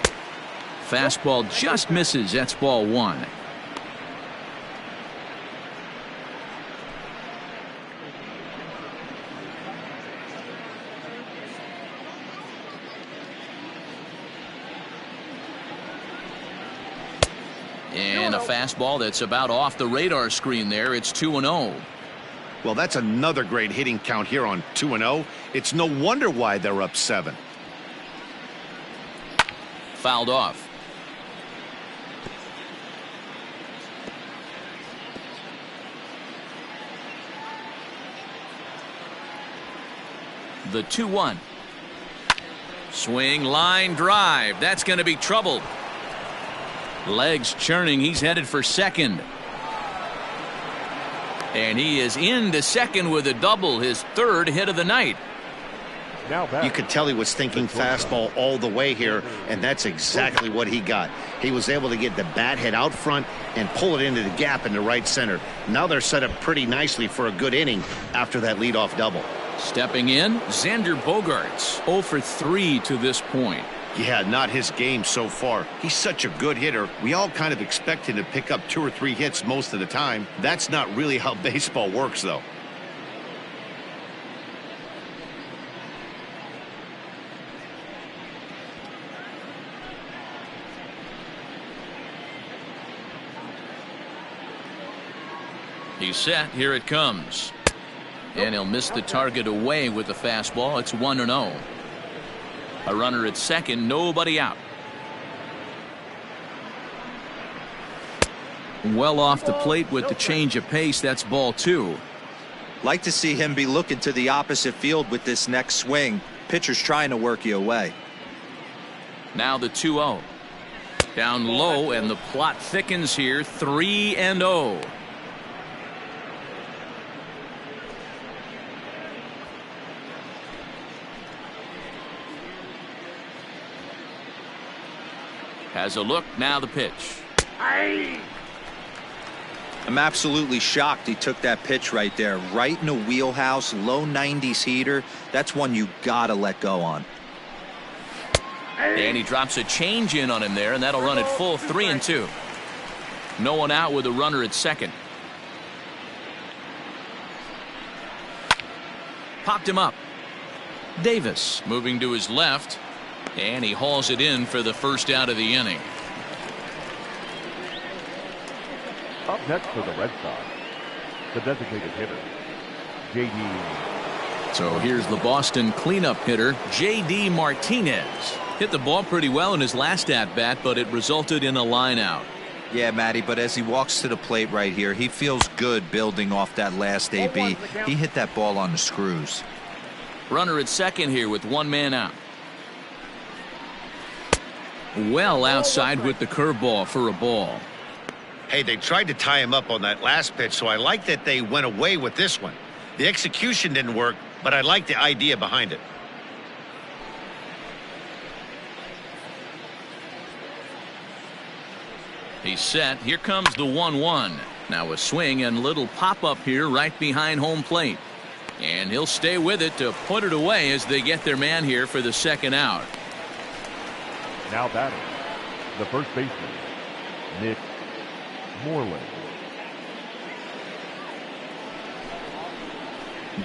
Fastball just misses. That's ball one. And a fastball that's about off the radar screen there. It's 2-0. Well, that's another great hitting count here on 2-0. It's no wonder why they're up 7. Fouled off. The 2-1. Swing, line drive. That's going to be trouble. Legs churning. He's headed for second. And he is into second with a double, his third hit of the night. You could tell he was thinking fastball all the way here, and that's exactly what he got. He was able to get the bat head out front and pull it into the gap in the right center. Now they're set up pretty nicely for a good inning after that leadoff double. Stepping in, Xander Bogaerts, 0 for 3 to this point. Yeah, not his game so far. He's such a good hitter. We all kind of expect him to pick up 2 or 3 hits most of the time. That's not really how baseball works, though. He's set. Here it comes. And he'll miss the target away with the fastball. It's 1-0. A runner at second, nobody out. Well off the plate with the change of pace. That's ball 2. Like to see him be looking to the opposite field with this next swing. Pitcher's trying to work you away. Now the 2-0. Down low, and the plot thickens here. 3-0. Has a look. Now the pitch. I'm absolutely shocked he took that pitch right there. Right in the wheelhouse. Low 90s heater. That's one you gotta let go on. And he drops a change in on him there, and that'll run it full. 3-2. No one out with a runner at second. Popped him up. Davis moving to his left. And he hauls it in for the first out of the inning. Up next for the Red Sox, the designated hitter, J.D. So here's the Boston cleanup hitter, J.D. Martinez. Hit the ball pretty well in his last at-bat, but it resulted in a line out. Yeah, Matty, but as he walks to the plate right here, he feels good building off that last AB. He hit that ball on the screws. Runner at second here with one man out. Well outside with the curveball for a ball. Hey, they tried to tie him up on that last pitch, so I like that they went away with this one. The execution didn't work, but I like the idea behind it. He's set. Here comes the 1-1. Now a swing and little pop-up here right behind home plate. And he'll stay with it to put it away as they get their man here for the second out. Now batting, the first baseman, Nick Moreland.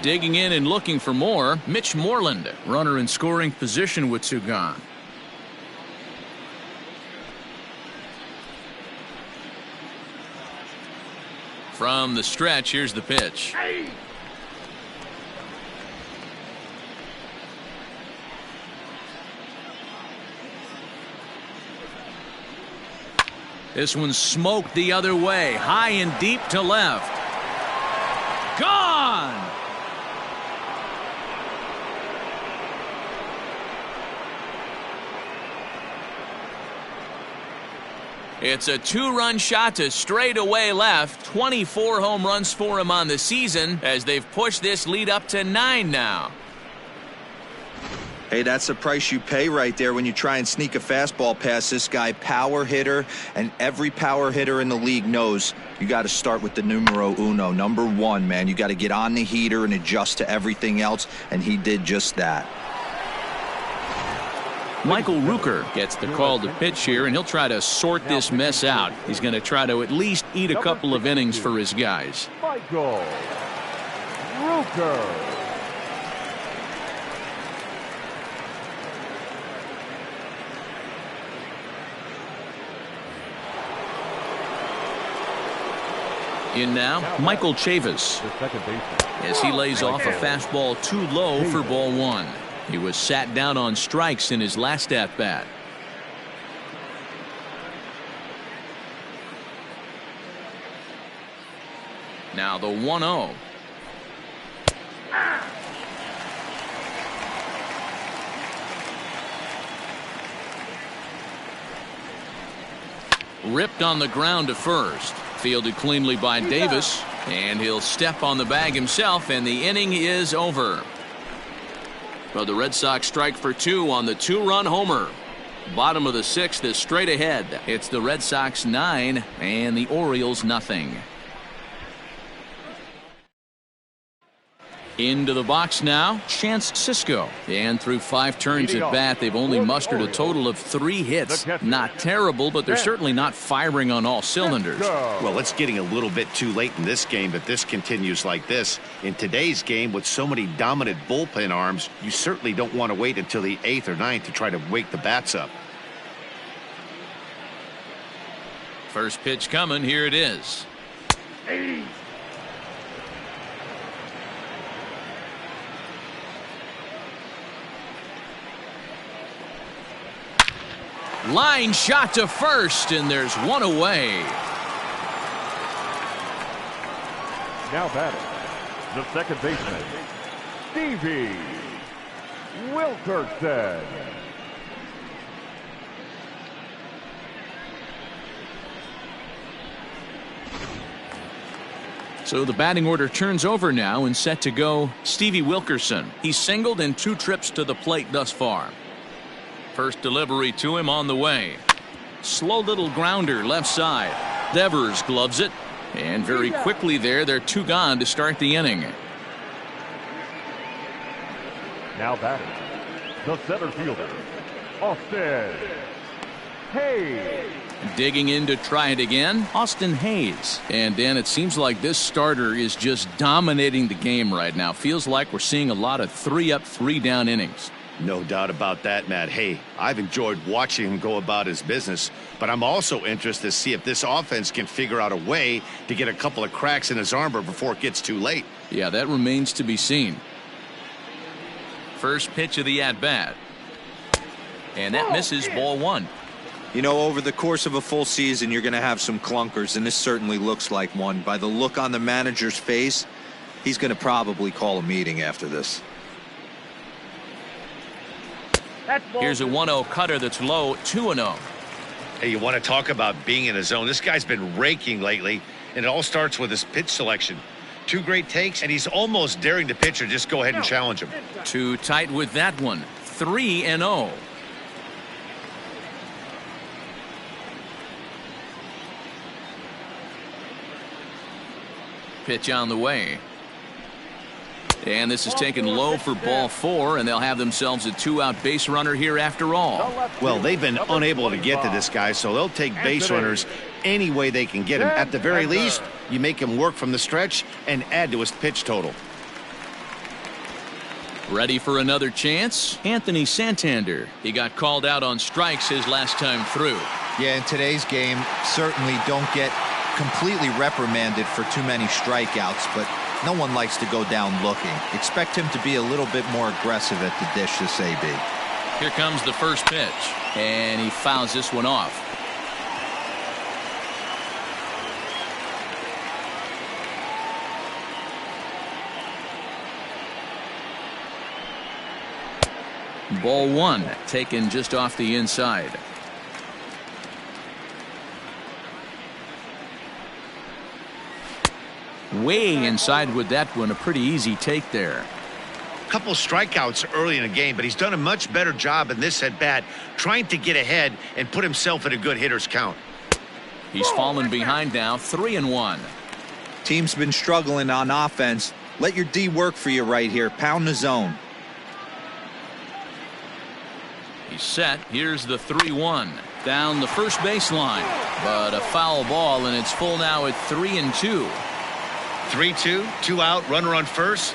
Digging in and looking for more, Mitch Moreland, runner in scoring position with two gone. From the stretch, here's the pitch. This one's smoked the other way, high and deep to left. Gone! It's a two-run shot to straightaway left. 24 home runs for him on the season as they've pushed this lead up to 9 now. Hey, that's the price you pay right there when you try and sneak a fastball past this guy. Power hitter, and every power hitter in the league knows you got to start with the numero uno, number 1, man. You got to get on the heater and adjust to everything else, and he did just that. Michael Rooker gets the call to pitch here, and he'll try to sort this mess out. He's going to try to at least eat a couple of innings for his guys. Michael Rooker. In now, Michael Chavis, as he lays off a fastball too low for ball 1. He was sat down on strikes in his last at-bat. Now the 1-0. Ripped on the ground to first. Fielded cleanly by Davis, and he'll step on the bag himself, and the inning is over. Well, the Red Sox strike for 2 on the 2-run homer. Bottom of the 6th is straight ahead. It's the Red Sox 9 and the Orioles nothing. Into the box now, Chance Sisco. And through 5 turns at bat, they've only mustered a total of 3 hits. Not terrible, but they're certainly not firing on all cylinders. Well, it's getting a little bit too late in this game if this continues like this. In today's game, with so many dominant bullpen arms, you certainly don't want to wait until the 8th or 9th to try to wake the bats up. First pitch coming, here it is. Line shot to first, and there's one away. Now batting, the second baseman, Stevie Wilkerson. So the batting order turns over now and set to go Stevie Wilkerson. He's singled in 2 trips to the plate thus far. First delivery to him on the way. Slow little grounder left side. Devers gloves it. And very quickly there, they're 2 gone to start the inning. Now batting, the center fielder, Austin Hayes. Digging in to try it again, Austin Hayes. And Dan, it seems like this starter is just dominating the game right now. Feels like we're seeing a lot of 3-up, 3-down innings. No doubt about that, Matt. Hey, I've enjoyed watching him go about his business, but I'm also interested to see if this offense can figure out a way to get a couple of cracks in his armor before it gets too late. Yeah, that remains to be seen. First pitch of the at-bat. And that misses, ball 1. You know, over the course of a full season, you're going to have some clunkers, and this certainly looks like one. By the look on the manager's face, he's going to probably call a meeting after this. Here's a 1-0 cutter that's low, 2-0. Hey, you want to talk about being in a zone? This guy's been raking lately, and it all starts with his pitch selection. 2 great takes, and he's almost daring the pitcher just go ahead and challenge him. Too tight with that one. 3-0. Pitch on the way. And this is taken low for ball 4, and they'll have themselves a 2-out base runner here after all. Well, they've been unable to get to this guy, so they'll take base runners any way they can get him. At the very least, you make him work from the stretch and add to his pitch total. Ready for another chance? Anthony Santander. He got called out on strikes his last time through. Yeah, in today's game, certainly don't get completely reprimanded for too many strikeouts, but no one likes to go down looking. Expect him to be a little bit more aggressive at the dish this AB. Here comes the first pitch, and he fouls this one off. Ball 1, taken just off the inside. Way inside with that one. A pretty easy take there. Couple strikeouts early in the game, but he's done a much better job in this at bat trying to get ahead and put himself in a good hitter's count. He's fallen behind now. 3-1. Team's been struggling on offense. Let your D work for you right here. Pound the zone. He's set. Here's the 3-1 down the first baseline, but a foul ball, and it's full now at 3-2. 3-2, 2 out, runner on first.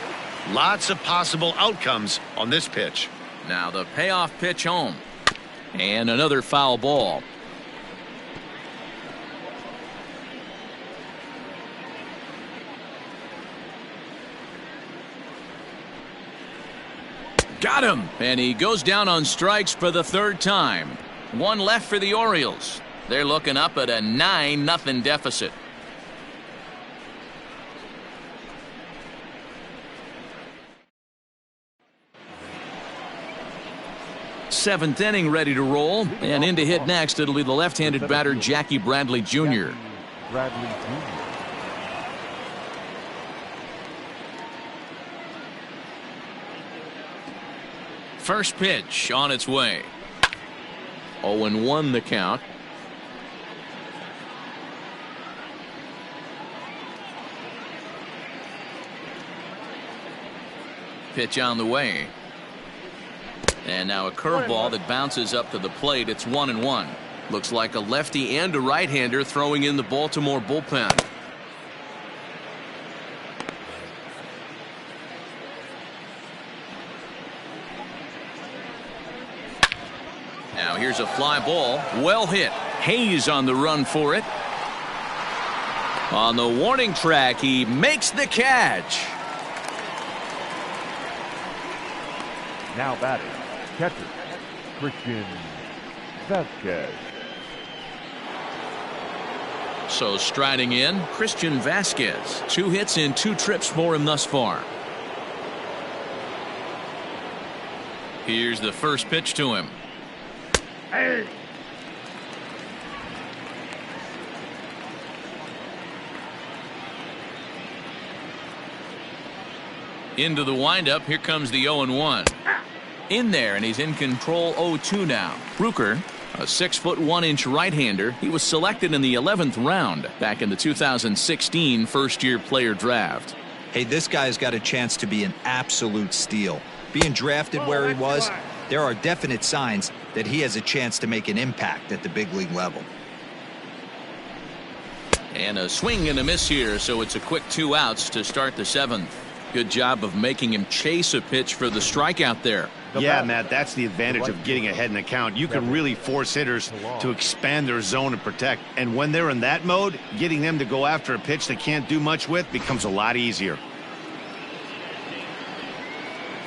Lots of possible outcomes on this pitch. Now the payoff pitch home, and another foul ball. Got him, and he goes down on strikes for the 3rd time. 1 left for the Orioles. They're looking up at a 9-0 deficit. 7th inning ready to roll, and in to hit next it'll be the left-handed batter Jackie Bradley Jr. First pitch on its way. 0-1 the count. Pitch on the way. And now a curveball that bounces up to the plate. It's 1-1. Looks like a lefty and a right-hander throwing in the Baltimore bullpen. Now here's a fly ball. Well hit. Hayes on the run for it. On the warning track, he makes the catch. Now batting, catcher, Christian Vasquez. So striding in, Christian Vasquez. 2 hits in 2 trips for him thus far. Here's the first pitch to him. Hey. Into the windup. Here comes the 0-1. In there, and he's in control. 0-2 now. Brooker, a 6'1" right-hander. He was selected in the 11th round back in the 2016 first-year player draft. Hey, this guy's got a chance to be an absolute steal. Being drafted where he was, there are definite signs that he has a chance to make an impact at the big league level. And a swing and a miss here, so it's a quick 2 outs to start the 7th. Good job of making him chase a pitch for the strikeout there. Yeah, Matt, that's the advantage of getting ahead in the count. You can really force hitters to expand their zone and protect. And when they're in that mode, getting them to go after a pitch they can't do much with becomes a lot easier.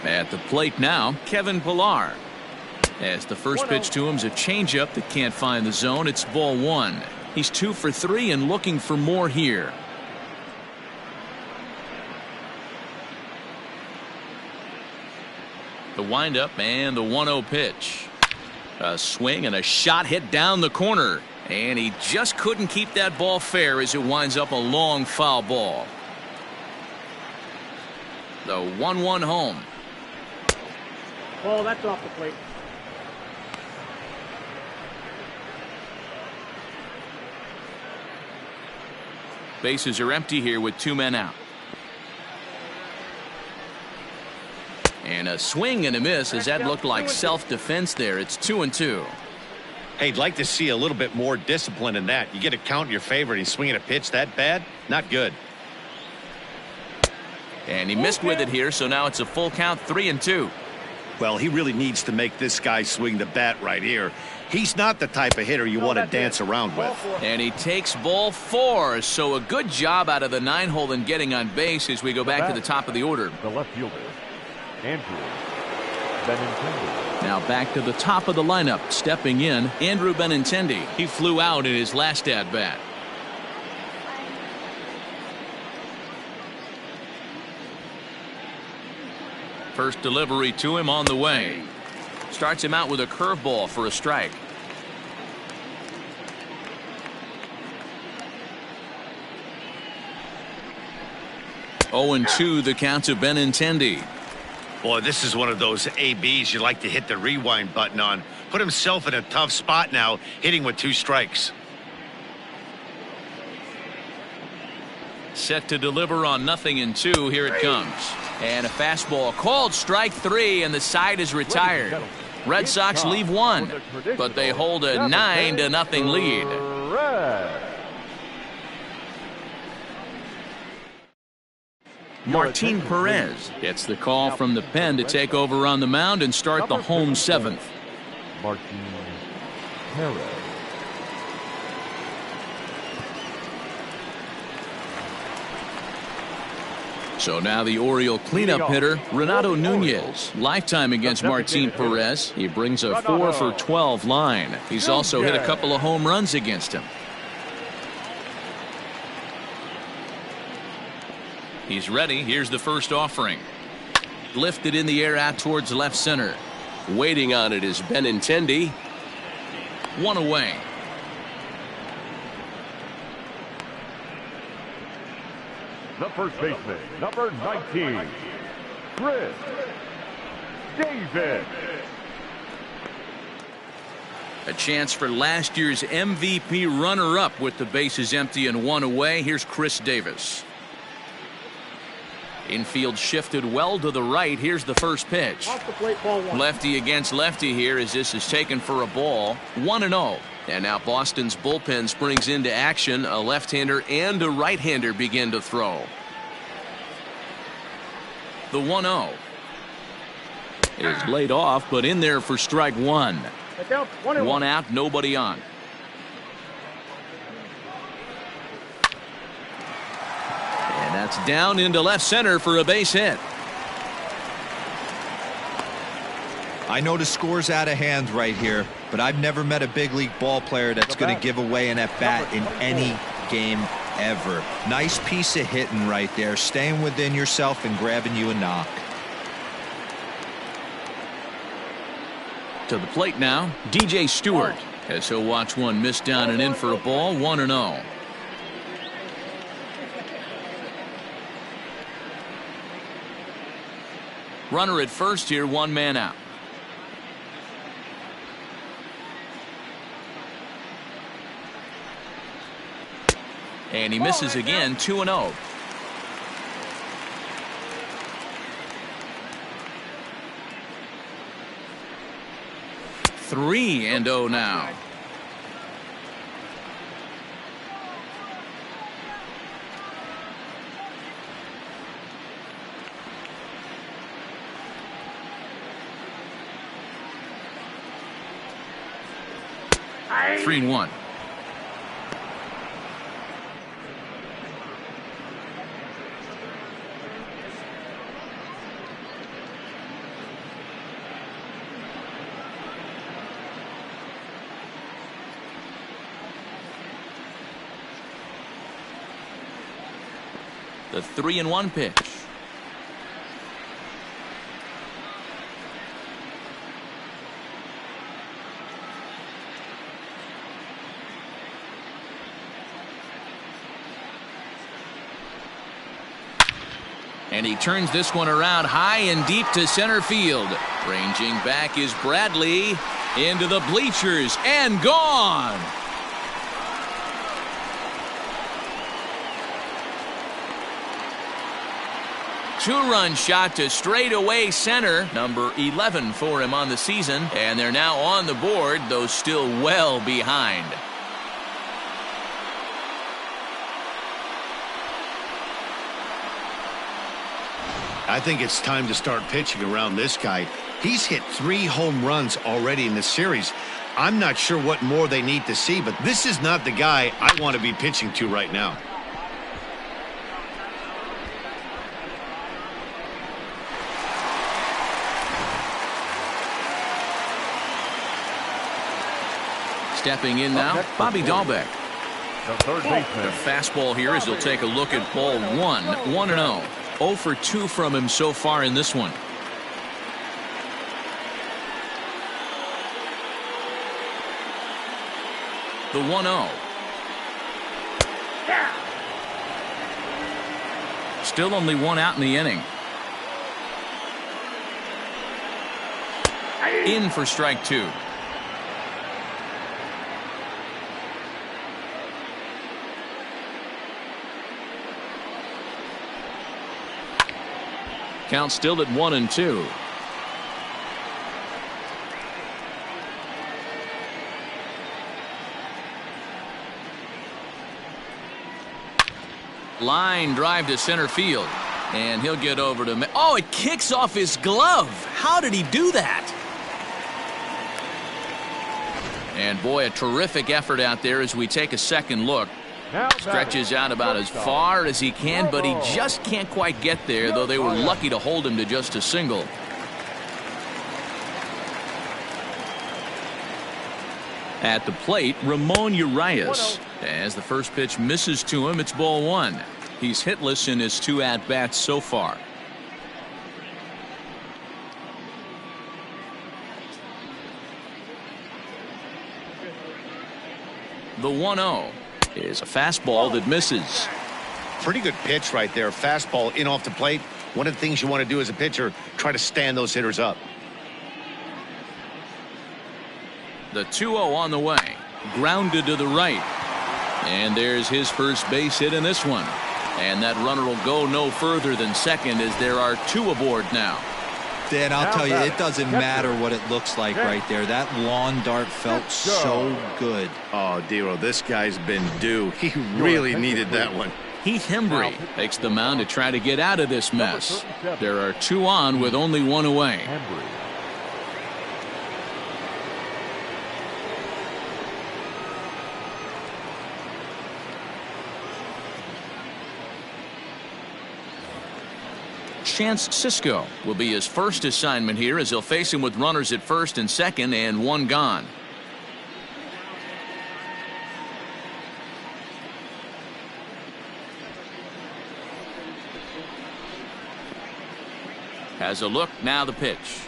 At the plate now, Kevin Pillar. As the first pitch to him is a changeup that can't find the zone. It's ball 1. He's 2 for 3 and looking for more here. The windup and the 1-0 pitch. A swing and a shot hit down the corner. And he just couldn't keep that ball fair as it winds up a long foul ball. The 1-1 home. Oh, that's off the plate. Bases are empty here with 2 men out. And a swing and a miss as that looked like self-defense there. It's 2-2. Hey, I'd like to see a little bit more discipline in that. You get a count in your favor and he's swinging a pitch that bad? Not good. And he missed with it here, so now it's a full count, 3-2. Well, he really needs to make this guy swing the bat right here. He's not the type of hitter you want to dance around with. And he takes ball 4, so a good job out of the 9-hole in getting on base as we go back to the top of the order. The left fielder, Andrew Benintendi. Now back to the top of the lineup. Stepping in, Andrew Benintendi. He flew out in his last at-bat. First delivery to him on the way. Starts him out with a curveball for a strike. Oh, and 2 the count to Benintendi. Boy, this is one of those ABs you like to hit the rewind button on. Put himself in a tough spot now, hitting with 2 strikes. Set to deliver on 0-2. Here it comes. And a fastball called strike 3, and the side is retired. Red Sox leave 1, but they hold a 9-0 lead. Martin Perez gets the call from the pen to take over on the mound and start the home 7th. Martin Perez. So now the Oriole cleanup hitter, Renato Nunez. Lifetime against Martin Perez. He brings a 4 for 12 line. He's also hit a couple of home runs against him. He's ready. Here's the first offering. Lifted in the air out towards left center. Waiting on it is Benintendi. 1 away. The first baseman, number 19, Chris Davis. A chance for last year's MVP runner-up with the bases empty and 1 away. Here's Chris Davis. Infield shifted well to the right. Here's the first pitch. Off the plate, ball 1. Lefty against lefty here as this is taken for a ball. 1-0. And now Boston's bullpen springs into action. A left-hander and a right-hander begin to throw. The 1-0 is laid off, but in there for strike 1. 1 out, nobody on. And that's down into left center for a base hit. I know the score's out of hand right here, but I've never met a big league ball player that's going to give away an at-bat in any game ever. Nice piece of hitting right there, staying within yourself and grabbing you a knock. To the plate now, DJ Stewart, as he'll watch one miss down and in for a ball. 1-0. Runner at first here, 1 man out. And he misses again. 2-0. Three and 0 now. Three and 1. The 3-1 pitch. And he turns this one around high and deep to center field. Ranging back is Bradley into the bleachers and gone. Two-run shot to straightaway center. Number 11 for him on the season. And they're now on the board, though still well behind. I think it's time to start pitching around this guy. He's hit 3 home runs already in this series. I'm not sure what more they need to see, but this is not the guy I want to be pitching to right now. Stepping in now, Bobby Dahlbeck. The third baseman. The fastball here as he'll take a look at ball 1. 1-0. 0 for 2 from him so far in this one. The 1-0. Still only 1 out in the inning. In for strike 2. Count still at 1-2. Line drive to center field. And he'll get over to... Oh, it kicks off his glove. How did he do that? And boy, a terrific effort out there as we take a second look. Stretches out about as far as he can, but he just can't quite get there, though they were lucky to hold him to just a single. At the plate, Ramon Urias. As the first pitch misses to him, it's ball 1. He's hitless in his 2 at-bats so far. The 1-0 is a fastball that misses. Pretty good pitch right there. Fastball in off the plate. One of the things you want to do as a pitcher, try to stand those hitters up. The 2-0 on the way. Grounded to the right. And there's his first base hit in this one. And that runner will go no further than second as there are 2 aboard now. Dan, I'll tell you, it doesn't matter what it looks like right there. That lawn dart felt so good. Oh, Dero, this guy's been due. He really needed that one. Heath Hembry takes the mound to try to get out of this mess. There are 2 on with only 1 away. Chance Sisco will be his first assignment here as he'll face him with runners at first and second and 1 gone. Has a look, now the pitch.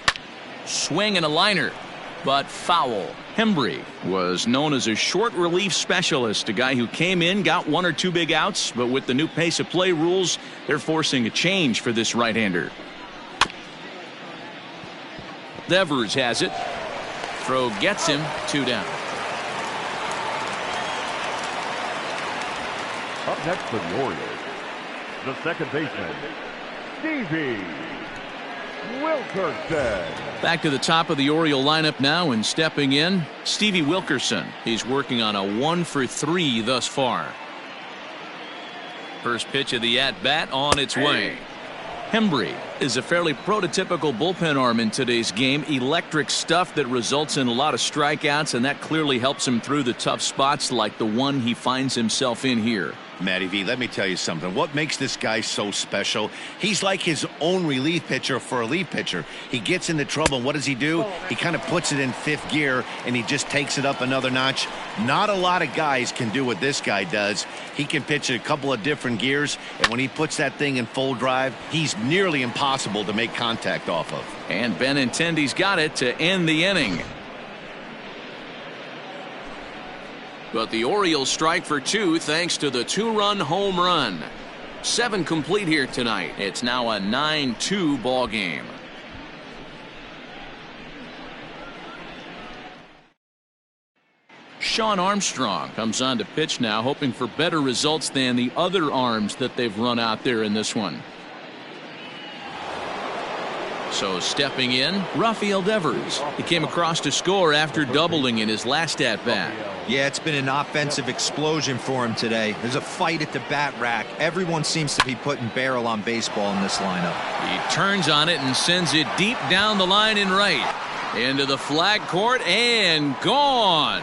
Swing and a liner, but foul. Hembry was known as a short relief specialist, a guy who came in, got 1 or 2 big outs, but with the new pace of play rules, they're forcing a change for this right-hander. Devers has it. Throw gets him, 2 down. Up next for the Orioles, the second baseman, Stevie Wilkerson. Back to the top of the Oriole lineup now, and stepping in, Stevie Wilkerson. He's working on a 1 for 3 thus far. First pitch of the at-bat on its way. Hembry is a fairly prototypical bullpen arm in today's game. Electric stuff that results in a lot of strikeouts, and that clearly helps him through the tough spots like the one he finds himself in here. Matty V, let me tell you something. What makes this guy so special? He's like his own relief pitcher for a relief pitcher. He gets into trouble, and what does he do? He kind of puts it in 5th gear, and he just takes it up another notch. Not a lot of guys can do what this guy does. He can pitch a couple of different gears, and when he puts that thing in full drive, he's nearly impossible to make contact off of. And Benintendi's got it to end the inning. But the Orioles strike for 2 thanks to the 2-run home run. 7 complete here tonight. It's now a 9-2 ball game. Sean Armstrong comes on to pitch now, hoping for better results than the other arms that they've run out there in this one. So stepping in, Rafael Devers. He came across to score after doubling in his last at-bat. Yeah, it's been an offensive explosion for him today. There's a fight at the bat rack. Everyone seems to be putting barrel on baseball in this lineup. He turns on it and sends it deep down the line in right. Into the flag court and gone.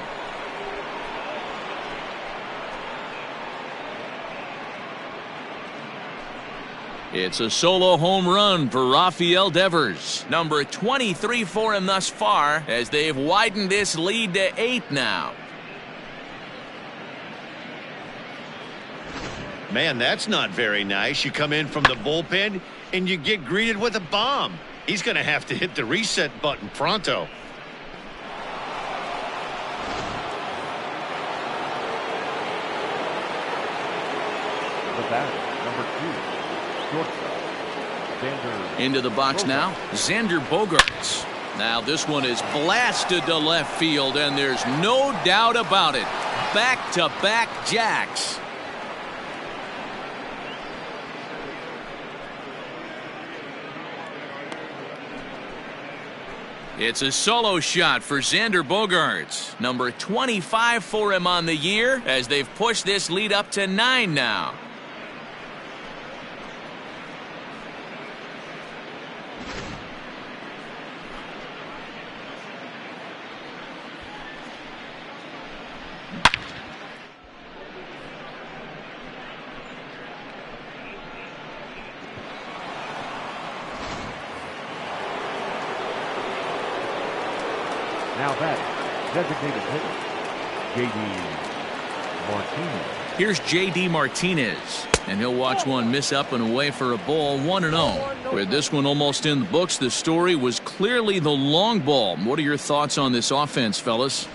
It's a solo home run for Rafael Devers. Number 23 for him thus far as they've widened this lead to 8 now. Man, that's not very nice. You come in from the bullpen and you get greeted with a bomb. He's going to have to hit the reset button pronto. The batter, number 2. Into the box now, Xander Bogaerts. Now this one is blasted to left field, and there's no doubt about it. Back-to-back jacks. It's a solo shot for Xander Bogaerts. Number 25 for him on the year as they've pushed this lead up to 9 now. Now that designated hitter, J.D. Martinez. Here's J.D. Martinez, and he'll watch one miss up and away for a ball, 1-0. With this one almost in the books, the story was clearly the long ball. What are your thoughts on this offense, fellas?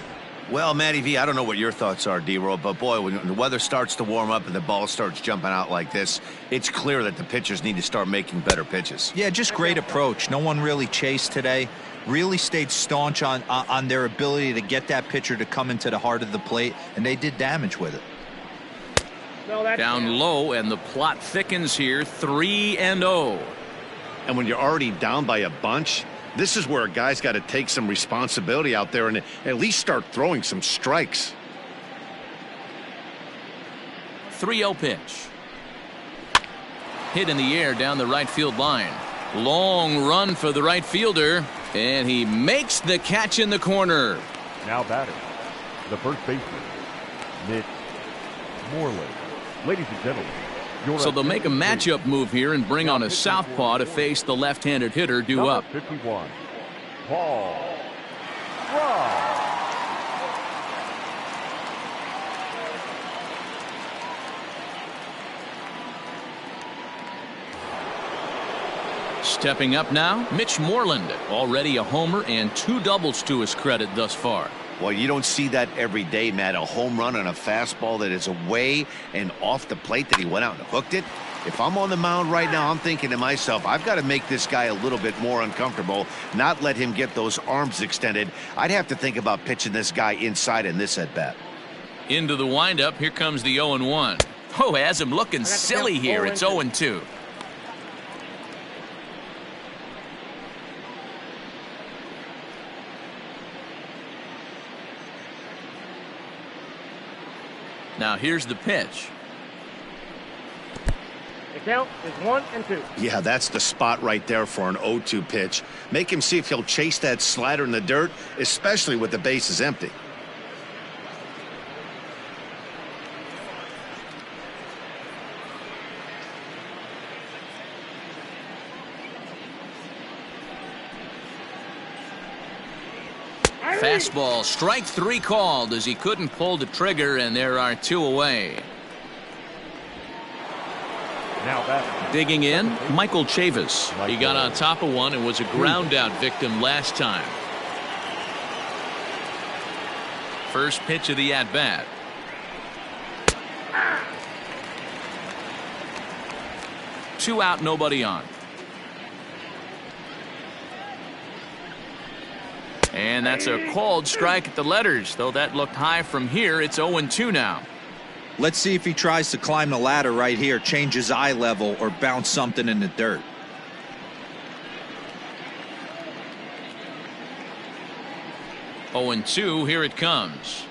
Well, Matty V, I don't know what your thoughts are, D-Roll, but boy, when the weather starts to warm up and the ball starts jumping out like this, it's clear that the pitchers need to start making better pitches. Yeah, just great approach. No one really chased today. Really stayed staunch on their ability to get that pitcher to come into the heart of the plate, and they did damage with it. Down low, and the plot thickens here, 3-0. And when you're already down by a bunch, this is where a guy's got to take some responsibility out there and at least start throwing some strikes. 3-0 pitch. Hit in the air down the right field line. Long run for the right fielder, and he makes the catch in the corner. Now batting, the first baseman, Mitch Moreland. Ladies and gentlemen, so they'll make a matchup move here and bring on a southpaw to face the left-handed hitter due up. 51, Paul Ross. Stepping up now, Mitch Moreland, already a homer and 2 doubles to his credit thus far. Well, you don't see that every day, Matt. A home run on a fastball that is away and off the plate that he went out and hooked it. If I'm on the mound right now, I'm thinking to myself, I've got to make this guy a little bit more uncomfortable, not let him get those arms extended. I'd have to think about pitching this guy inside in this at-bat. Into the windup, here comes the 0-1. Oh, has him looking silly here. It's 0-2. Now here's the pitch. The count is 1-2. Yeah, that's the spot right there for an 0-2 pitch. Make him see if he'll chase that slider in the dirt, especially with the bases empty. Fastball, strike 3 called as he couldn't pull the trigger, and there are 2 away. Now back. Digging in, Michael Chavis. He got on top of one and was a ground out victim last time. First pitch of the at-bat. 2 out, nobody on. And that's a called strike at the letters, though that looked high from here. It's 0-2 now. Let's see if he tries to climb the ladder right here, change his eye level, or bounce something in the dirt. Oh, 0-2, here it comes.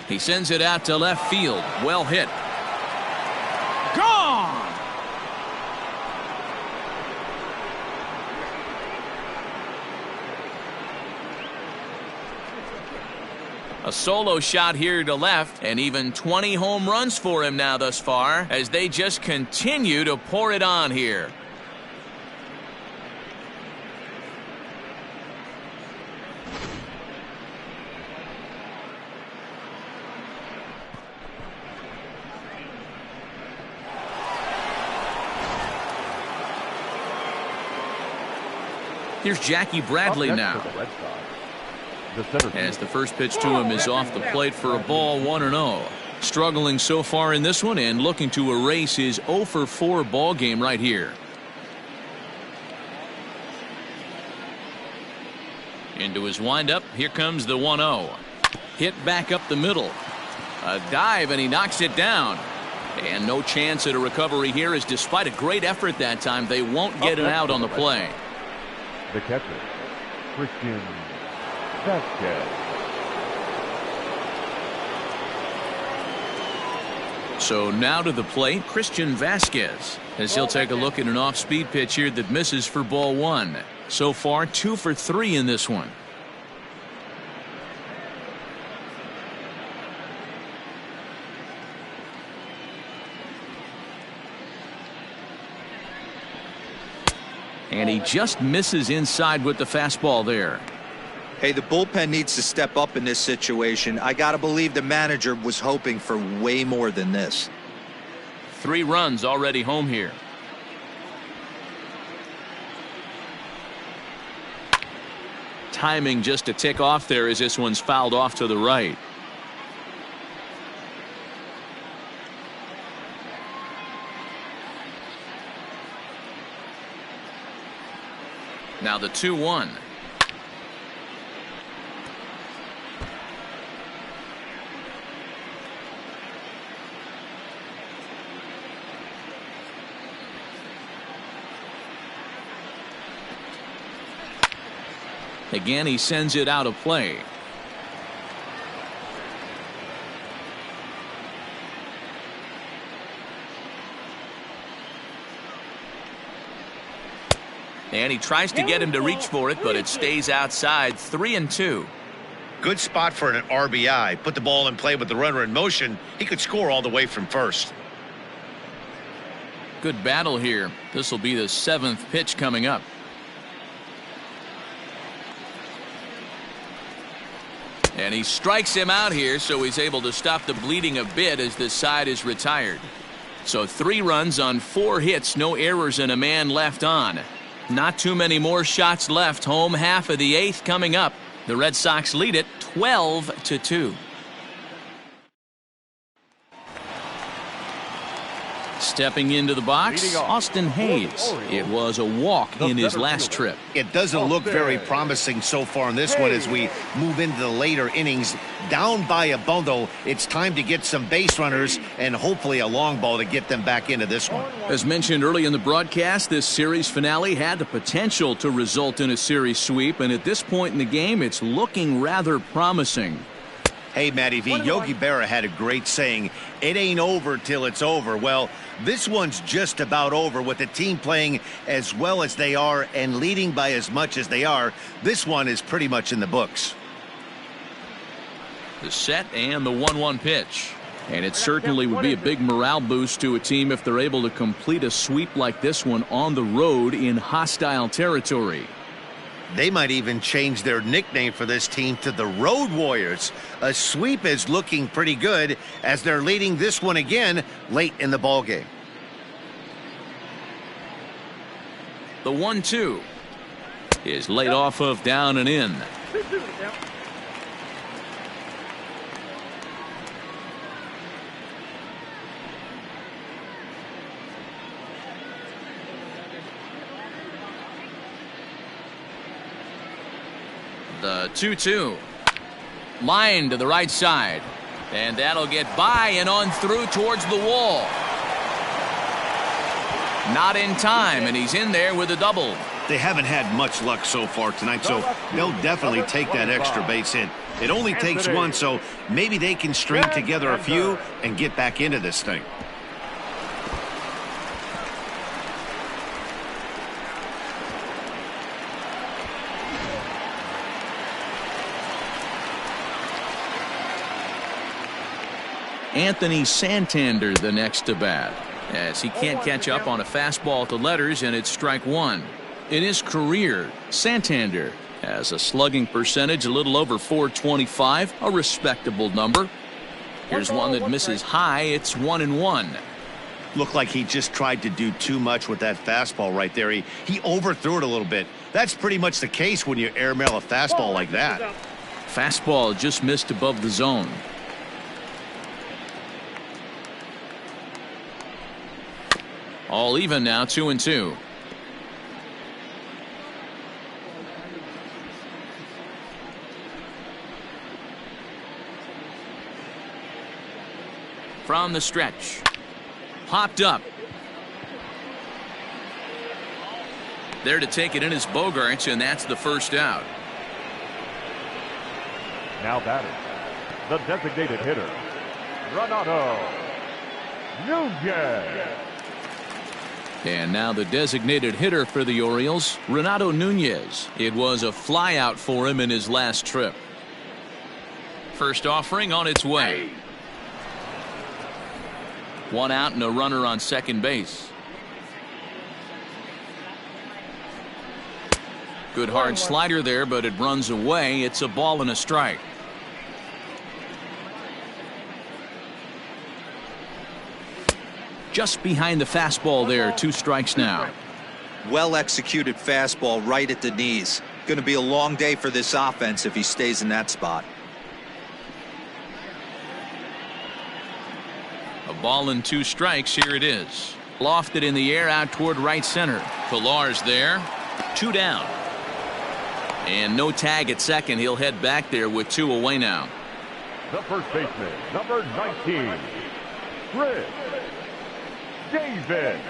He sends it out to left field. Well hit. Gone! A solo shot here to left, and even 20 home runs for him now thus far, as they just continue to pour it on here. Here's Jackie Bradley now. As the first pitch to him is off the plate for a ball, 1-0. Struggling so far in this one and looking to erase his 0-for-4 ball game right here. Into his windup. Here comes the 1-0. Hit back up the middle. A dive, and he knocks it down. And no chance at a recovery here, as despite a great effort that time, they won't get it out on the play. The catcher, Christian Vasquez. So now to the plate, Christian Vasquez, as he'll take a look at an off-speed pitch here that misses for ball 1. So far, 2 for 3 in this one. And he just misses inside with the fastball there. Hey, the bullpen needs to step up in this situation. I got to believe the manager was hoping for way more than this. 3 runs already home here. Timing just to tick off there as this one's fouled off to the right. Now the 2-1. Again, he sends it out of play. And he tries to get him to reach for it, but it stays outside. 3-2. Good spot for an RBI. Put the ball in play with the runner in motion. He could score all the way from first. Good battle here. This will be the 7th pitch coming up. And he strikes him out here, so he's able to stop the bleeding a bit as this side is retired. So 3 runs on 4 hits, no errors, and a man left on. Not too many more shots left. Home half of the 8th coming up. The Red Sox lead it 12-2. Stepping into the box, Austin Hayes. It was a walk in his last trip. It doesn't look very promising so far in this one as we move into the later innings. Down by a bundle, it's time to get some base runners and hopefully a long ball to get them back into this one. As mentioned early in the broadcast, this series finale had the potential to result in a series sweep, and at this point in the game, it's looking rather promising. Hey, Matty V, Yogi Berra had a great saying, it ain't over till it's over. Well, this one's just about over with the team playing as well as they are and leading by as much as they are. This one is pretty much in the books. The set and the 1-1 pitch. And it certainly would be a big morale boost to a team if they're able to complete a sweep like this one on the road in hostile territory. They might even change their nickname for this team to the Road Warriors. A sweep is looking pretty good as they're leading this one again late in the ballgame. The 1-2 is laid off of down and in. The 2-2. Line to the right side. And that'll get by and on through towards the wall. Not in time, and he's in there with a double. They haven't had much luck so far tonight, so they'll definitely take that extra base hit. It only takes one, so maybe they can string together a few and get back into this thing. Anthony Santander the next to bat, as he can't catch up on a fastball to letters, and it's strike one. In his career, Santander has a slugging percentage a little over .425, a respectable number. Here's one that misses high. It's 1-1. Looked like he just tried to do too much with that fastball right there. He overthrew it a little bit. That's pretty much the case when you airmail a fastball like that. Fastball just missed above the zone. All even now, 2-2. From the stretch. Popped up. There to take it in is Bogaerts, and that's the first out. Now batting, the designated hitter, Renato Nunez. And now the designated hitter for the Orioles, Renato Nunez. It was a flyout for him in his last trip. First offering on its way. One out and a runner on second base. Good hard slider there, but it runs away. It's a ball and a strike. Just behind the fastball there, 2 strikes now. Well executed fastball right at the knees. Going to be a long day for this offense if he stays in that spot. A ball and 2 strikes. Here it is. Lofted in the air out toward right center. Pilar's there. 2 down. And no tag at second. He'll head back there with 2 away now. The first baseman, number 19, Chris Davis.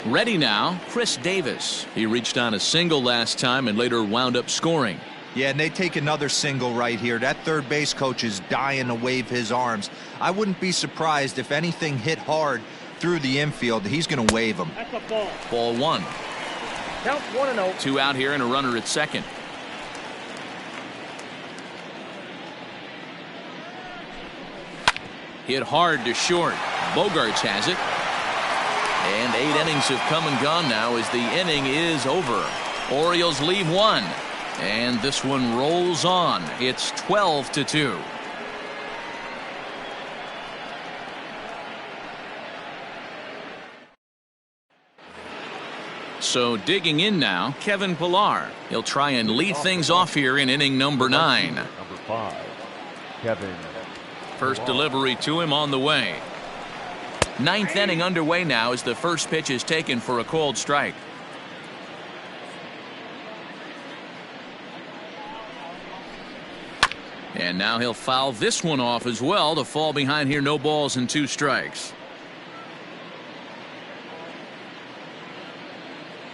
Ready now, Chris Davis. He reached on a single last time and later wound up scoring. Yeah, and they take another single right here. That third base coach is dying to wave his arms. I wouldn't be surprised if anything hit hard through the infield. He's going to wave them. That's a ball. Ball 1. Count 1-0. 2 out here and a runner at second. Hit hard to short. Bogaerts has it. And 8 innings have come and gone now as the inning is over. Orioles leave 1. And this one rolls on. It's 12-2. So digging in now, Kevin Pillar. He'll try and lead things off here in inning number 9. Number 5, Kevin. First delivery to him on the way. 9th inning underway now as the first pitch is taken for a called strike. And now he'll foul this one off as well to fall behind here. No balls and 2 strikes.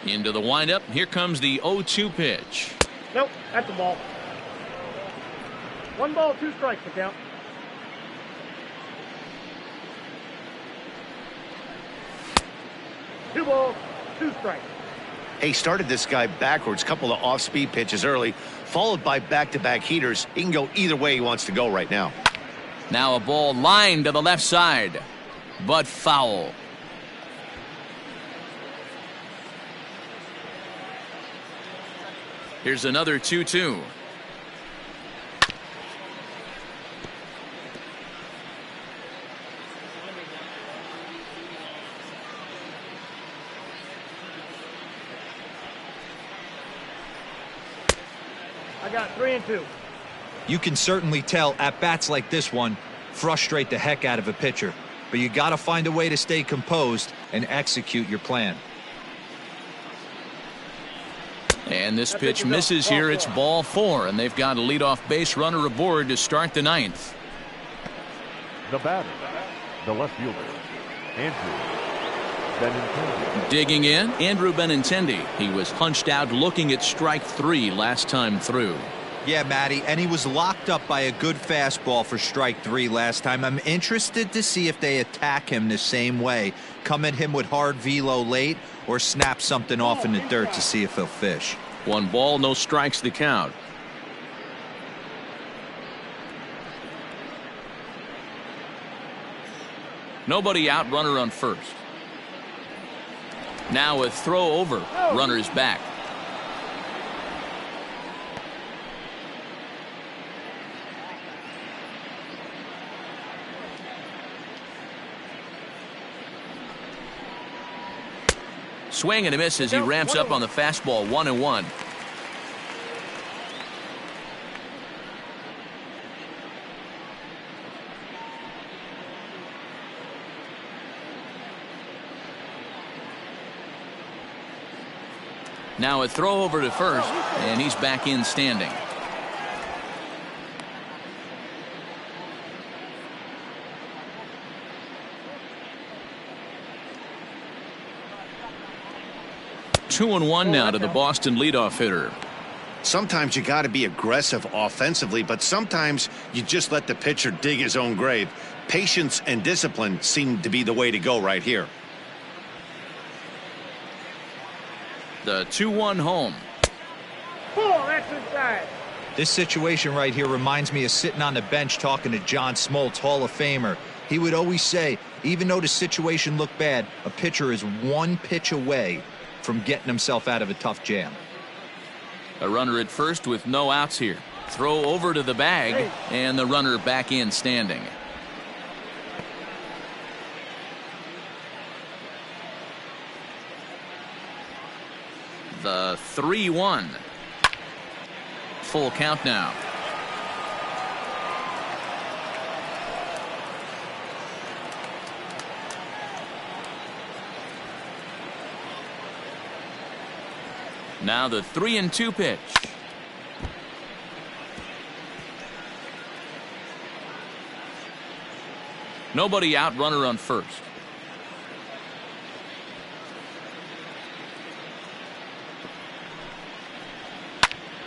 Into the windup. Here comes the 0-2 pitch. Nope, that's a ball. 1 ball, 2 strikes to count. Two balls, 2 strikes. He started this guy backwards, couple of off-speed pitches early, followed by back-to-back heaters. He can go either way he wants to go right now. Now a ball lined to the left side, but foul. Here's another 2-2. I got 3 and 2. You can certainly tell at-bats like this one frustrate the heck out of a pitcher. But you got to find a way to stay composed and execute your plan. And this pitch misses here. It's ball 4, and they've got a leadoff base runner aboard to start the 9th. The batter, the left fielder, Andrew Benintendi. Digging in, Andrew Benintendi. He was punched out looking at strike 3 last time through. Yeah, Matty, and he was locked up by a good fastball for strike 3 last time. I'm interested to see if they attack him the same way. Come at him with hard velo late or snap something off in the dirt to see if he'll fish. 1 ball, no strikes the count. Nobody out, runner on first. Now a throw over, runner's back. Swing and a miss as he ramps up on the fastball. 1-1. Now a throw over to first, and he's back in standing. Two and one now to the Boston leadoff hitter. Sometimes you got to be aggressive offensively, but sometimes you just let the pitcher dig his own grave. Patience and discipline seem to be the way to go right here. The 2-1 home. That's inside. This situation right here reminds me of sitting on the bench talking to John Smoltz, Hall of Famer. He would always say, even though the situation looked bad, a pitcher is 1 pitch away from getting himself out of a tough jam. A runner at first with no outs here. Throw over to the bag, and the runner back in standing. The 3-1. Full count now. Now the 3-2 pitch. Nobody out, runner on first.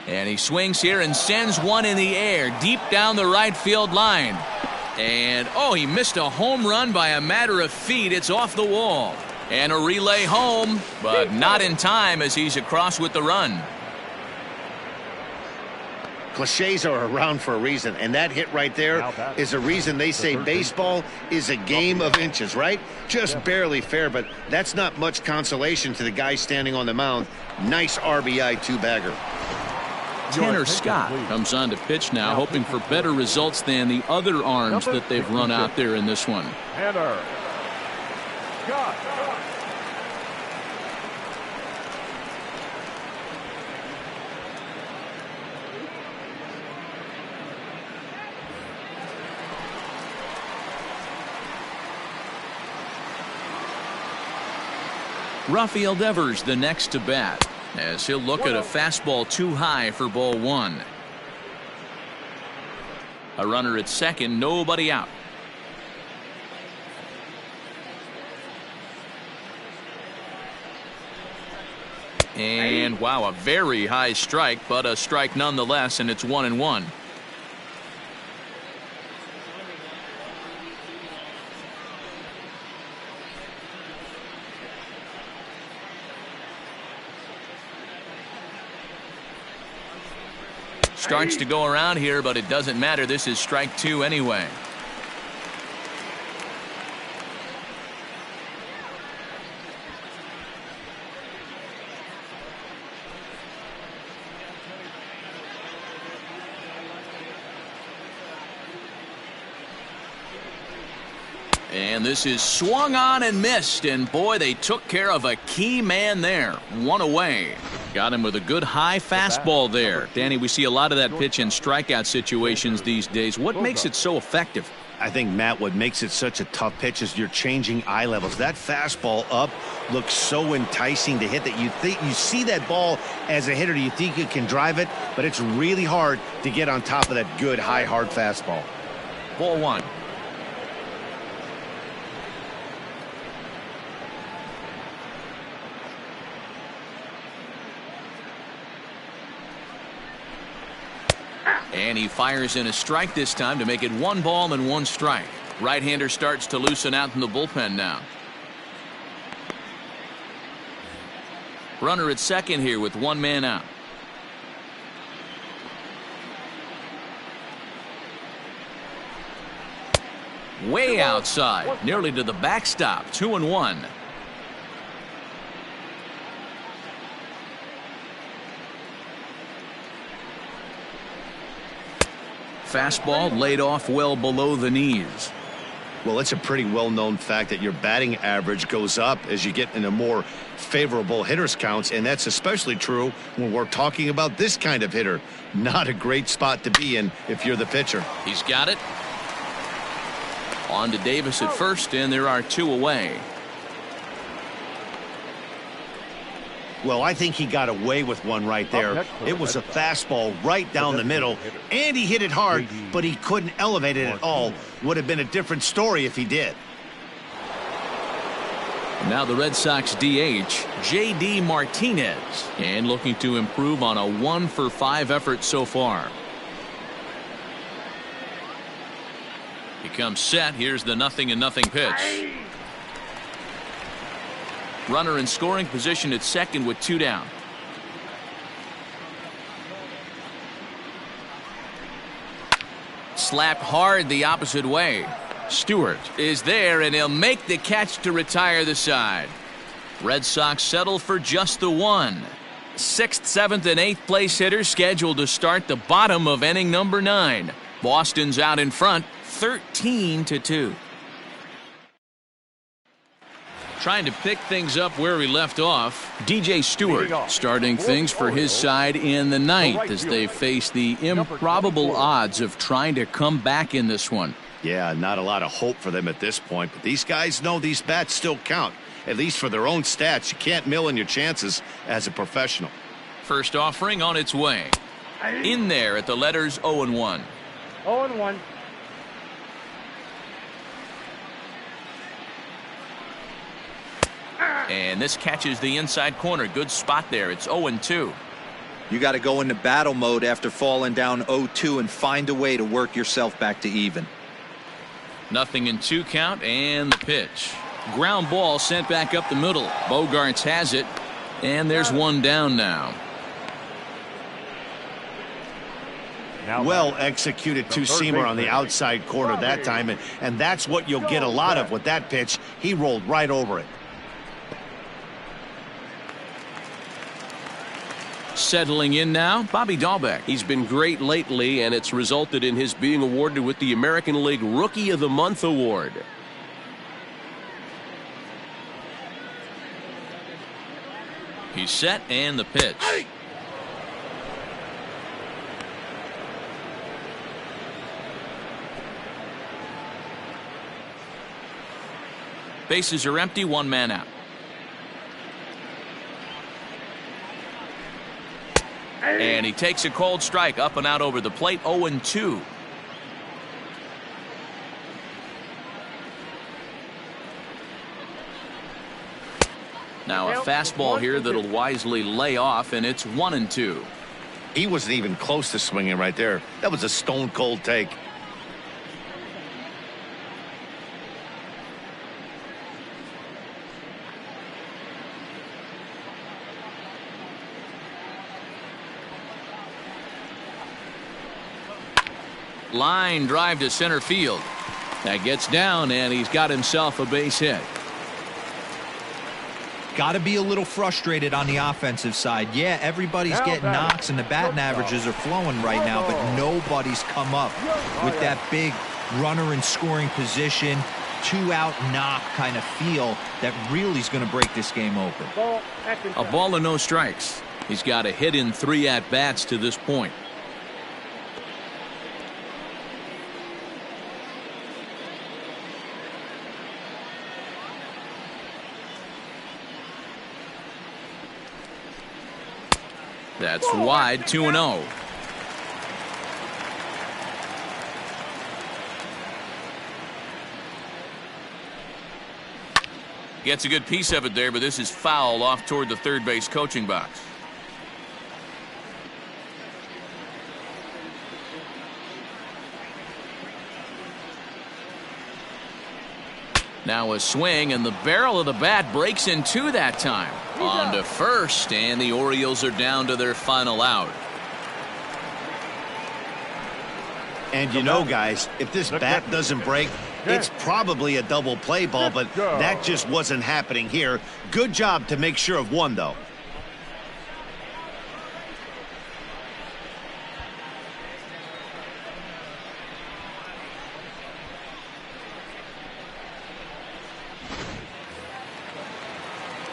And he swings here and sends one in the air deep down the right field line. And oh, he missed a home run by a matter of feet. It's off the wall. And a relay home, but not in time as he's across with the run. Cliches are around for a reason, and that hit right there is a reason they say baseball is a game of inches, right? Just barely fair, but that's not much consolation to the guy standing on the mound. Nice RBI two-bagger. Tanner Scott comes on to pitch now, hoping for better results than the other arms that they've run out there in this one. Tanner Scott. Rafael Devers the next to bat, as he'll look at a fastball too high for ball 1. A runner at second, nobody out. And wow, a very high strike, but a strike nonetheless, and it's 1-1. Starts to go around here, but it doesn't matter. This is strike 2 anyway. And this is swung on and missed, and boy, they took care of a key man there. 1 away. Got him with a good high fastball there. Danny, we see a lot of that pitch in strikeout situations these days. What makes it so effective? I think, Matt, what makes it such a tough pitch is you're changing eye levels. That fastball up looks so enticing to hit that you think you see that ball as a hitter. You think you can drive it, but it's really hard to get on top of that good high hard fastball. Ball one. And he fires in a strike this time to make it 1 ball and 1 strike. Right-hander starts to loosen out in the bullpen now. Runner at second here with 1 man out. Way outside, nearly to the backstop. 2-1. Fastball laid off well below the knees. Well, it's a pretty well-known fact that your batting average goes up as you get into more favorable hitters counts, and that's especially true when we're talking about this kind of hitter. Not a great spot to be in if you're the pitcher. He's got it. On to Davis at first, and there are 2 away. Well, I think he got away with one right there. It was a fastball right down the middle, and he hit it hard, but he couldn't elevate it at all. Would have been a different story if he did. Now the Red Sox DH, J.D. Martinez, and looking to improve on a 1-for-5 effort so far. He comes set. Here's the 0-0 pitch. Runner in scoring position at second with 2 down. Slapped hard the opposite way. Stewart is there, and he'll make the catch to retire the side. Red Sox settle for just the 1. 6th, 7th, and 8th place hitters scheduled to start the bottom of inning number 9. Boston's out in front, 13-2. Trying to pick things up where we left off. DJ Stewart starting things for his side in the 9th as they face the improbable odds of trying to come back in this one. Yeah, not a lot of hope for them at this point, but these guys know these bats still count, at least for their own stats. You can't mill in your chances as a professional. First offering on its way. In there at the letters 0-1. 0-1. And this catches the inside corner. Good spot there. It's 0-2. You got to go into battle mode after falling down 0-2 and find a way to work yourself back to even. 0-2 count, and the pitch. Ground ball sent back up the middle. Bogarts has it, and there's 1 down now. Well executed two-seamer on the outside corner that time, and that's what you'll get a lot of with that pitch. He rolled right over it. Settling in now, Bobby Dahlbeck. He's been great lately, and it's resulted in his being awarded with the American League Rookie of the Month award. He's set, and the pitch. Bases are empty, 1 man out. And he takes a cold strike up and out over the plate. 0-2. Now a fastball here that'll wisely lay off, and it's 1-2. He wasn't even close to swinging right there. That was a stone cold take. Line drive to center field. That gets down, and he's got himself a base hit. Got to be a little frustrated on the offensive side. Yeah, everybody's getting knocks and the batting averages are flowing right now, but nobody's come up with that big runner in scoring position, 2-out knock kind of feel that really is going to break this game open. A ball and no strikes. He's got a hit in 3 at-bats to this point. That's wide, 2-0. Gets a good piece of it there, but this is foul off toward the third base coaching box. Now a swing, and the barrel of the bat breaks in 2 that time. On to first, and the Orioles are down to their final out. And you know, guys, if this bat doesn't break, it's probably a double play ball, but that just wasn't happening here. Good job to make sure of one, though.